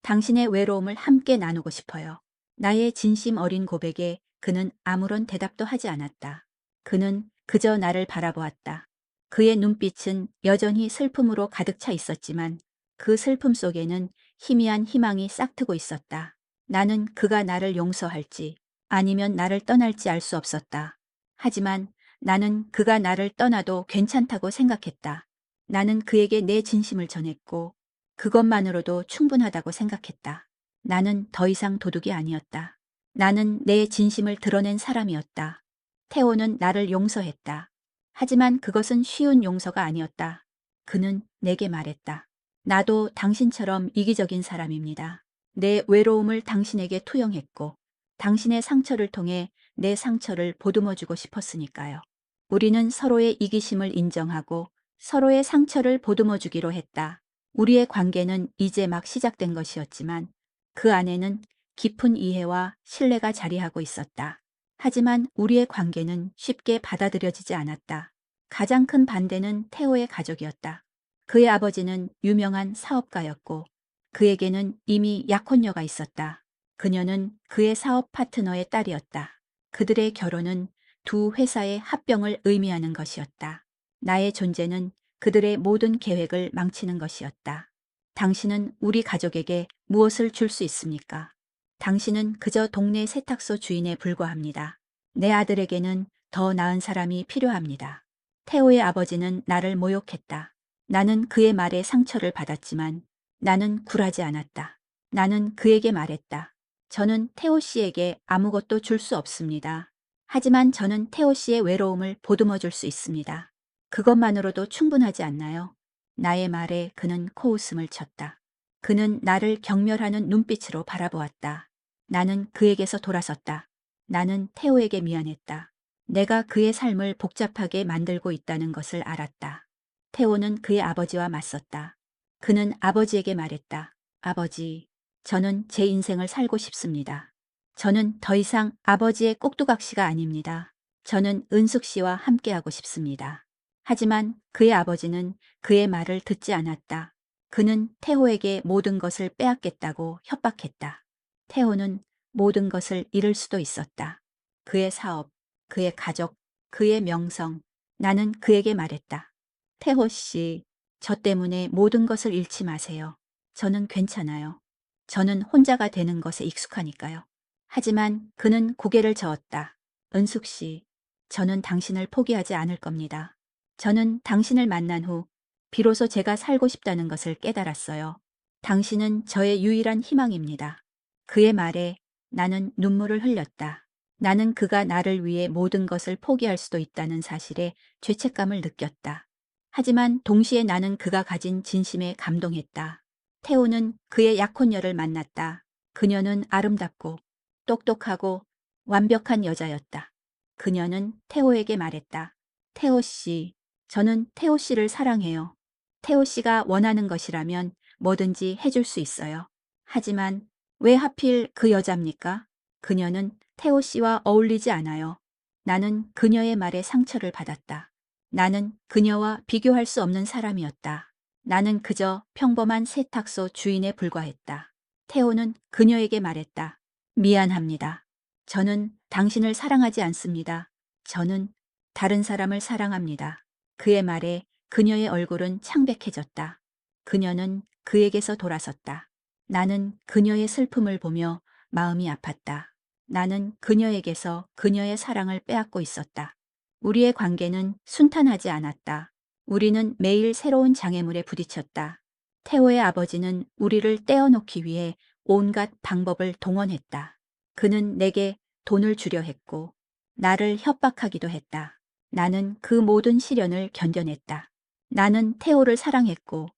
당신의 외로움을 함께 나누고 싶어요. 나의 진심 어린 고백에 그는 아무런 대답도 하지 않았다. 그는 그저 나를 바라보았다. 그의 눈빛은 여전히 슬픔으로 가득 차 있었지만 그 슬픔 속에는 희미한 희망이 싹트고 있었다. 나는 그가 나를 용서할지 아니면 나를 떠날지 알 수 없었다. 하지만 나는 그가 나를 떠나도 괜찮다고 생각했다. 나는 그에게 내 진심을 전했고 그것만으로도 충분하다고 생각했다. 나는 더 이상 도둑이 아니었다. 나는 내 진심을 드러낸 사람이었다. 태호는 나를 용서했다. 하지만 그것은 쉬운 용서가 아니었다. 그는 내게 말했다. 나도 당신처럼 이기적인 사람입니다. 내 외로움을 당신에게 투영했고 당신의 상처를 통해 내 상처를 보듬어주고 싶었으니까요. 우리는 서로의 이기심을 인정하고 서로의 상처를 보듬어주기로 했다. 우리의 관계는 이제 막 시작된 것이었지만 그 안에는 깊은 이해와 신뢰가 자리하고 있었다. 하지만 우리의 관계는 쉽게 받아들여지지 않았다. 가장 큰 반대는 태호의 가족이었다. 그의 아버지는 유명한 사업가였고 그에게는 이미 약혼녀가 있었다. 그녀는 그의 사업 파트너의 딸이었다. 그들의 결혼은 두 회사의 합병을 의미하는 것이었다. 나의 존재는 그들의 모든 계획을 망치는 것이었다. 당신은 우리 가족에게 무엇을 줄 수 있습니까? 당신은 그저 동네 세탁소 주인에 불과합니다. 내 아들에게는 더 나은 사람이 필요합니다. 태호의 아버지는 나를 모욕했다. 나는 그의 말에 상처를 받았지만 나는 굴하지 않았다. 나는 그에게 말했다. 저는 태호 씨에게 아무것도 줄 수 없습니다. 하지만 저는 태호 씨의 외로움을 보듬어 줄 수 있습니다. 그것만으로도 충분하지 않나요? 나의 말에 그는 코웃음을 쳤다. 그는 나를 경멸하는 눈빛으로 바라보았다. 나는 그에게서 돌아섰다. 나는 태호에게 미안했다. 내가 그의 삶을 복잡하게 만들고 있다는 것을 알았다. 태호는 그의 아버지와 맞섰다. 그는 아버지에게 말했다. 아버지, 저는 제 인생을 살고 싶습니다. 저는 더 이상 아버지의 꼭두각시가 아닙니다. 저는 은숙 씨와 함께하고 싶습니다. 하지만 그의 아버지는 그의 말을 듣지 않았다. 그는 태호에게 모든 것을 빼앗겠다고 협박했다. 태호는 모든 것을 잃을 수도 있었다. 그의 사업, 그의 가족, 그의 명성. 나는 그에게 말했다. 태호 씨, 저 때문에 모든 것을 잃지 마세요. 저는 괜찮아요. 저는 혼자가 되는 것에 익숙하니까요. 하지만 그는 고개를 저었다. 은숙 씨, 저는 당신을 포기하지 않을 겁니다. 저는 당신을 만난 후 비로소 제가 살고 싶다는 것을 깨달았어요. 당신은 저의 유일한 희망입니다. 그의 말에 나는 눈물을 흘렸다. 나는 그가 나를 위해 모든 것을 포기할 수도 있다는 사실에 죄책감을 느꼈다. 하지만 동시에 나는 그가 가진 진심에 감동했다. 태호는 그의 약혼녀를 만났다. 그녀는 아름답고 똑똑하고 완벽한 여자였다. 그녀는 태호에게 말했다. 태호 씨, 저는 태호 씨를 사랑해요. 태호 씨가 원하는 것이라면 뭐든지 해줄 수 있어요. 하지만 왜 하필 그 여자입니까? 그녀는 태호 씨와 어울리지 않아요. 나는 그녀의 말에 상처를 받았다. 나는 그녀와 비교할 수 없는 사람이었다. 나는 그저 평범한 세탁소 주인에 불과했다. 태호는 그녀에게 말했다. 미안합니다. 저는 당신을 사랑하지 않습니다. 저는 다른 사람을 사랑합니다. 그의 말에 그녀의 얼굴은 창백해졌다. 그녀는 그에게서 돌아섰다. 나는 그녀의 슬픔을 보며 마음이 아팠다. 나는 그녀에게서 그녀의 사랑을 빼앗고 있었다. 우리의 관계는 순탄하지 않았다. 우리는 매일 새로운 장애물에 부딪혔다. 태호의 아버지는 우리를 떼어놓기 위해 온갖 방법을 동원했다. 그는 내게 돈을 주려 했고 나를 협박하기도 했다. 나는 그 모든 시련을 견뎌냈다. 나는 태호를 사랑했고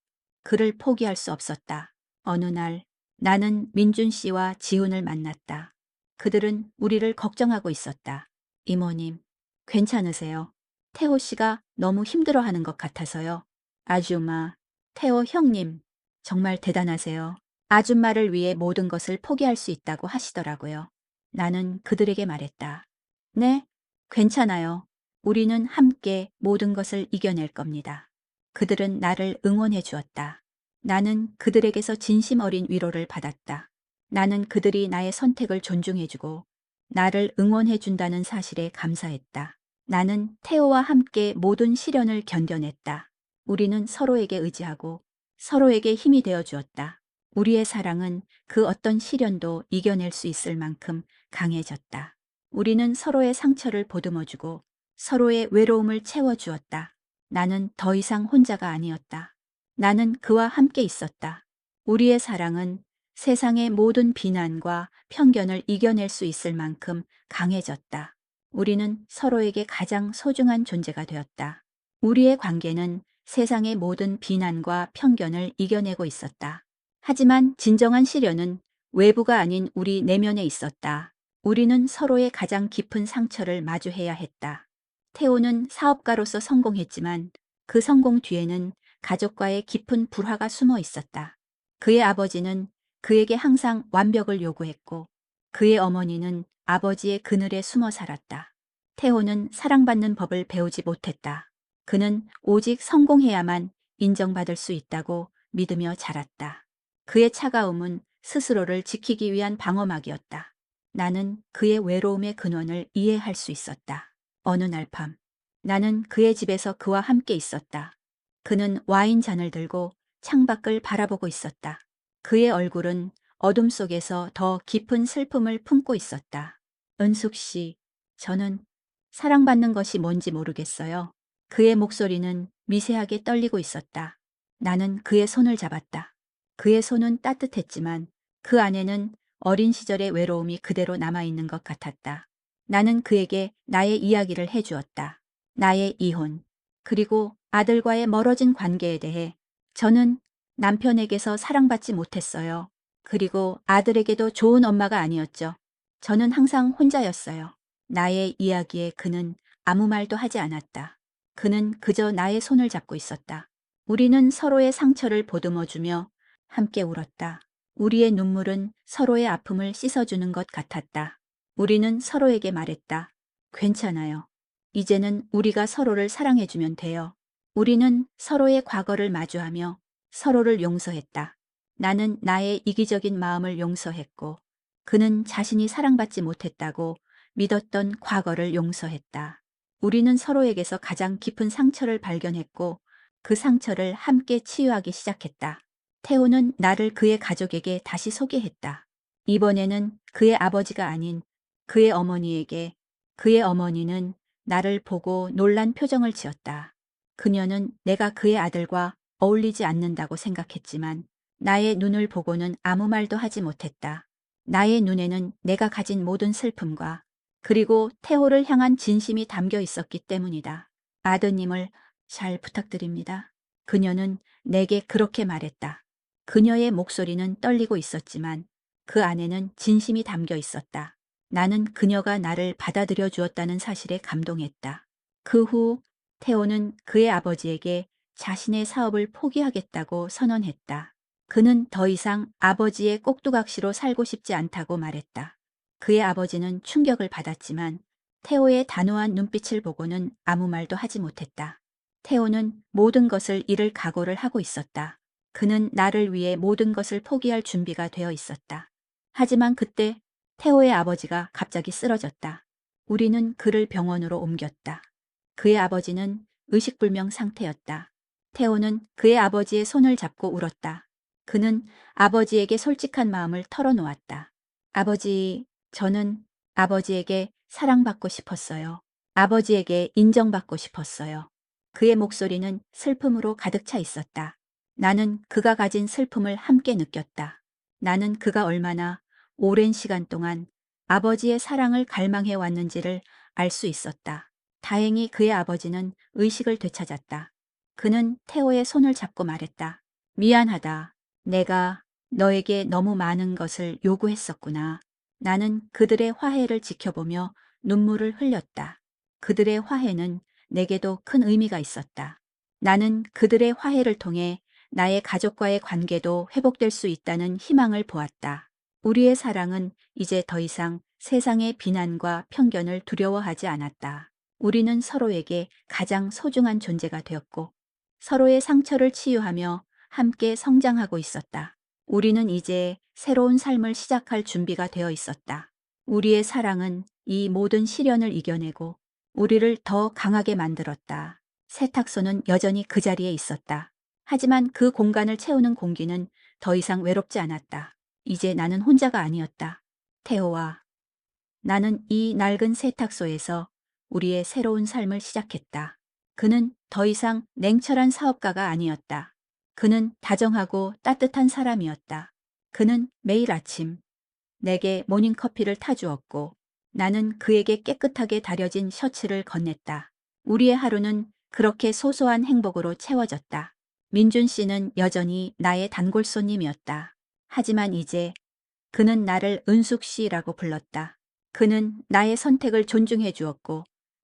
그를 포기할 수 없었다. 어느 날 나는 민준 씨와 지훈을 만났다. 그들은 우리를 걱정하고 있었다. 이모님, 괜찮으세요? 태호 씨가 너무 힘들어하는 것 같아서요. 아줌마, 태호 형님, 정말 대단하세요. 아줌마를 위해 모든 것을 포기할 수 있다고 하시더라고요. 나는 그들에게 말했다. 네, 괜찮아요. 우리는 함께 모든 것을 이겨낼 겁니다. 그들은 나를 응원해 주었다. 나는 그들에게서 진심 어린 위로를 받았다. 나는 그들이 나의 선택을 존중해주고 나를 응원해준다는 사실에 감사했다. 나는 태호와 함께 모든 시련을 견뎌냈다. 우리는 서로에게 의지하고 서로에게 힘이 되어 주었다. 우리의 사랑은 그 어떤 시련도 이겨낼 수 있을 만큼 강해졌다. 우리는 서로의 상처를 보듬어주고 서로의 외로움을 채워주었다. 나는 더 이상 혼자가 아니었다. 나는 그와 함께 있었다. 우리의 사랑은 세상의 모든 비난과 편견을 이겨낼 수 있을 만큼 강해졌다. 우리는 서로에게 가장 소중한 존재가 되었다. 우리의 관계는 세상의 모든 비난과 편견을 이겨내고 있었다. 하지만 진정한 시련은 외부가 아닌 우리 내면에 있었다. 우리는 서로의 가장 깊은 상처를 마주해야 했다. 태호는 사업가로서 성공했지만 그 성공 뒤에는 가족과의 깊은 불화가 숨어 있었다. 그의 아버지는 그에게 항상 완벽을 요구했고 그의 어머니는 아버지의 그늘에 숨어 살았다. 태호는 사랑받는 법을 배우지 못했다. 그는 오직 성공해야만 인정받을 수 있다고 믿으며 자랐다. 그의 차가움은 스스로를 지키기 위한 방어막이었다. 나는 그의 외로움의 근원을 이해할 수 있었다. 어느 날 밤, 나는 그의 집에서 그와 함께 있었다. 그는 와인 잔을 들고 창밖을 바라보고 있었다. 그의 얼굴은 어둠 속에서 더 깊은 슬픔을 품고 있었다. 은숙 씨, 저는 사랑받는 것이 뭔지 모르겠어요. 그의 목소리는 미세하게 떨리고 있었다. 나는 그의 손을 잡았다. 그의 손은 따뜻했지만 그 안에는 어린 시절의 외로움이 그대로 남아있는 것 같았다. 나는 그에게 나의 이야기를 해주었다. 나의 이혼, 그리고 아들과의 멀어진 관계에 대해 저는 남편에게서 사랑받지 못했어요. 그리고 아들에게도 좋은 엄마가 아니었죠. 저는 항상 혼자였어요. 나의 이야기에 그는 아무 말도 하지 않았다. 그는 그저 나의 손을 잡고 있었다. 우리는 서로의 상처를 보듬어주며 함께 울었다. 우리의 눈물은 서로의 아픔을 씻어주는 것 같았다. 우리는 서로에게 말했다. 괜찮아요. 이제는 우리가 서로를 사랑해주면 돼요. 우리는 서로의 과거를 마주하며 서로를 용서했다. 나는 나의 이기적인 마음을 용서했고 그는 자신이 사랑받지 못했다고 믿었던 과거를 용서했다. 우리는 서로에게서 가장 깊은 상처를 발견했고 그 상처를 함께 치유하기 시작했다. 태호는 나를 그의 가족에게 다시 소개했다. 이번에는 그의 아버지가 아닌 그의 어머니에게. 그의 어머니는 나를 보고 놀란 표정을 지었다. 그녀는 내가 그의 아들과 어울리지 않는다고 생각했지만 나의 눈을 보고는 아무 말도 하지 못했다. 나의 눈에는 내가 가진 모든 슬픔과 그리고 태호를 향한 진심이 담겨 있었기 때문이다. 아드님을 잘 부탁드립니다. 그녀는 내게 그렇게 말했다. 그녀의 목소리는 떨리고 있었지만 그 안에는 진심이 담겨 있었다. 나는 그녀가 나를 받아들여 주었다는 사실에 감동했다. 그 후 태호는 그의 아버지에게 자신의 사업을 포기하겠다고 선언했다. 그는 더 이상 아버지의 꼭두각시로 살고 싶지 않다고 말했다. 그의 아버지는 충격을 받았지만 태호의 단호한 눈빛을 보고는 아무 말도 하지 못했다. 태호는 모든 것을 잃을 각오를 하고 있었다. 그는 나를 위해 모든 것을 포기할 준비가 되어 있었다. 하지만 그때 태호의 아버지가 갑자기 쓰러졌다. 우리는 그를 병원으로 옮겼다. 그의 아버지는 의식불명 상태였다. 태호는 그의 아버지의 손을 잡고 울었다. 그는 아버지에게 솔직한 마음을 털어놓았다. 아버지, 저는 아버지에게 사랑받고 싶었어요. 아버지에게 인정받고 싶었어요. 그의 목소리는 슬픔으로 가득 차 있었다. 나는 그가 가진 슬픔을 함께 느꼈다. 나는 그가 얼마나 오랜 시간 동안 아버지의 사랑을 갈망해 왔는지를 알 수 있었다. 다행히 그의 아버지는 의식을 되찾았다. 그는 태호의 손을 잡고 말했다. 미안하다. 내가 너에게 너무 많은 것을 요구했었구나. 나는 그들의 화해를 지켜보며 눈물을 흘렸다. 그들의 화해는 내게도 큰 의미가 있었다. 나는 그들의 화해를 통해 나의 가족과의 관계도 회복될 수 있다는 희망을 보았다. 우리의 사랑은 이제 더 이상 세상의 비난과 편견을 두려워하지 않았다. 우리는 서로에게 가장 소중한 존재가 되었고 서로의 상처를 치유하며 함께 성장하고 있었다. 우리는 이제 새로운 삶을 시작할 준비가 되어 있었다. 우리의 사랑은 이 모든 시련을 이겨내고 우리를 더 강하게 만들었다. 세탁소는 여전히 그 자리에 있었다. 하지만 그 공간을 채우는 공기는 더 이상 외롭지 않았다. 이제 나는 혼자가 아니었다. 태호와 나는 이 낡은 세탁소에서 우리의 새로운 삶을 시작했다. 그는 더 이상 냉철한 사업가가 아니었다. 그는 다정하고 따뜻한 사람이었다. 그는 매일 아침 내게 모닝커피를 타주었고 나는 그에게 깨끗하게 다려진 셔츠를 건넸다. 우리의 하루는 그렇게 소소한 행복으로 채워졌다. 민준 씨는 여전히 나의 단골 손님이었다. 하지만 이제 그는 나를 은숙 씨라고 불렀다. 그는 나의 선택을 존중해 주었고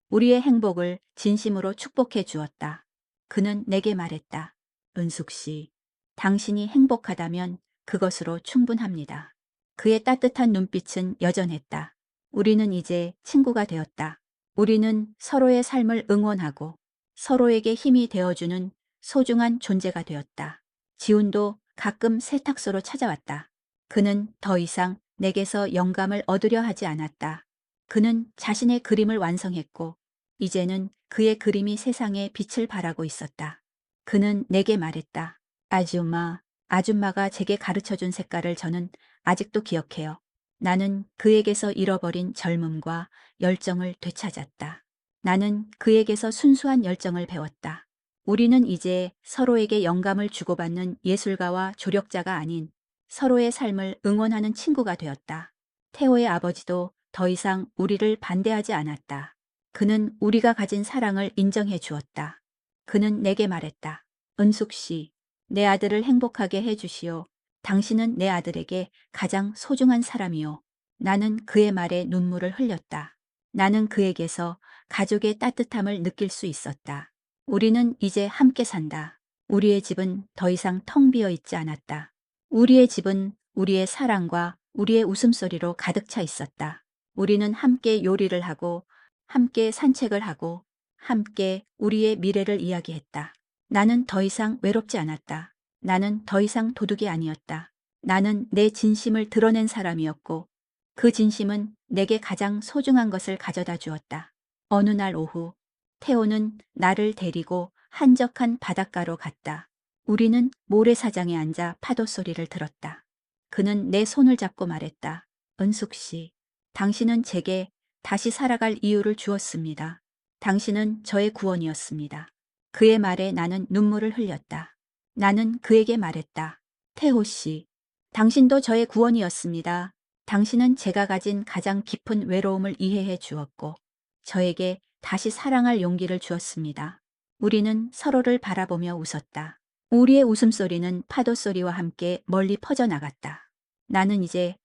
우리의 행복을 진심으로 축복해 주었다. 그는 내게 말했다. 은숙 씨, 당신이 행복하다면 그것으로 충분합니다. 그의 따뜻한 눈빛은 여전했다. 우리는 이제 친구가 되었다. 우리는 서로의 삶을 응원하고 서로에게 힘이 되어주는 소중한 존재가 되었다. 지훈도 가끔 세탁소로 찾아왔다. 그는 더 이상 내게서 영감을 얻으려 하지 않았다. 그는 자신의 그림을 완성했고 이제는 그의 그림이 세상에 빛을 발하고 있었다. 그는 내게 말했다. 아줌마가 제게 가르쳐준 색깔을 저는 아직도 기억해요. 나는 그에게서 잃어버린 젊음과 열정을 되찾았다. 나는 그에게서 순수한 열정을 배웠다. 우리는 이제 서로에게 영감을 주고받는 예술가와 조력자가 아닌 서로의 삶을 응원하는 친구가 되었다. 태호의 아버지도 더 이상 우리를 반대하지 않았다. 그는 우리가 가진 사랑을 인정해 주었다. 그는 내게 말했다. 은숙 씨, 내 아들을 행복하게 해주시오. 당신은 내 아들에게 가장 소중한 사람이오. 나는 그의 말에 눈물을 흘렸다. 나는 그에게서 가족의 따뜻함을 느낄 수 있었다. 우리는 이제 함께 산다. 우리의 집은 더 이상 텅 비어 있지 않았다. 우리의 집은 우리의 사랑과 우리의 웃음소리로 가득 차 있었다. 우리는 함께 요리를 하고 함께 산책을 하고 함께 우리의 미래를 이야기했다. 나는 더 이상 외롭지 않았다. 나는 더 이상 도둑이 아니었다. 나는 내 진심을 드러낸 사람이었고 그 진심은 내게 가장 소중한 것을 가져다 주었다. 어느 날 오후 태호는 나를 데리고 한적한 바닷가로 갔다. 우리는 모래사장에 앉아 파도 소리를 들었다. 그는 내 손을 잡고 말했다. 은숙 씨, 당신은 제게 다시 살아갈 이유를 주었습니다. 당신은 저의 구원이었습니다. 그의 말에 나는 눈물을 흘렸다. 나는 그에게 말했다. 태호 씨, 당신도 저의 구원이었습니다. 당신은 제가 가진 가장 깊은 외로움을 이해해 주었고 저에게 다시 사랑할 용기를 주었습니다. 우리는 서로를 바라보며 웃었다. 우리의 웃음소리는 파도소리와 함께 멀리 퍼져나갔다. 나는 이제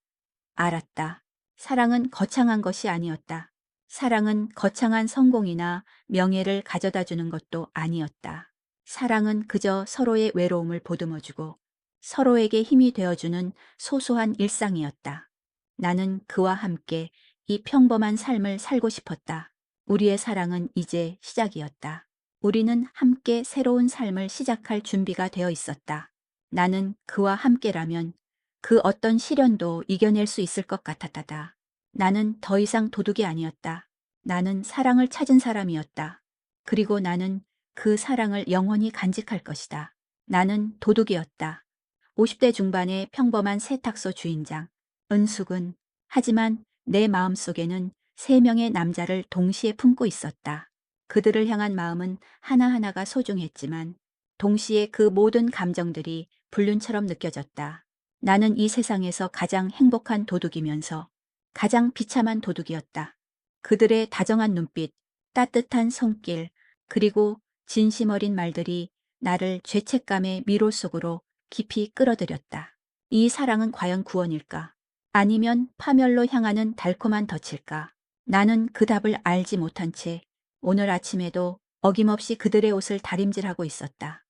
알았다. 사랑은 거창한 것이 아니었다. 사랑은 거창한 성공이나 명예를 가져다 주는 것도 아니었다. 사랑은 그저 서로의 외로움을 보듬어주고 서로에게 힘이 되어주는 소소한 일상이었다. 나는 그와 함께 이 평범한 삶을 살고 싶었다. 우리의 사랑은 이제 시작이었다. 우리는 함께 새로운 삶을 시작할 준비가 되어 있었다. 나는 그와 함께라면 그 어떤 시련도 이겨낼 수 있을 것 같았다. 나는 더 이상 도둑이 아니었다. 나는 사랑을 찾은 사람이었다. 그리고 나는 그 사랑을 영원히 간직할 것이다. 나는 도둑이었다. 50대 중반의 평범한 세탁소 주인장, 은숙은. 하지만 내 마음속에는 3명의 남자를 동시에 품고 있었다. 그들을 향한 마음은 하나하나가 소중했지만 동시에 그 모든 감정들이 불륜처럼 느껴졌다. 나는 이 세상에서 가장 행복한 도둑이면서 가장 비참한 도둑이었다. 그들의 다정한 눈빛, 따뜻한 손길, 그리고 진심 어린 말들이 나를 죄책감의 미로 속으로 깊이 끌어들였다. 이 사랑은 과연 구원일까? 아니면 파멸로 향하는 달콤한 덫일까? 나는 그 답을 알지 못한 채 오늘 아침에도 어김없이 그들의 옷을 다림질하고 있었다.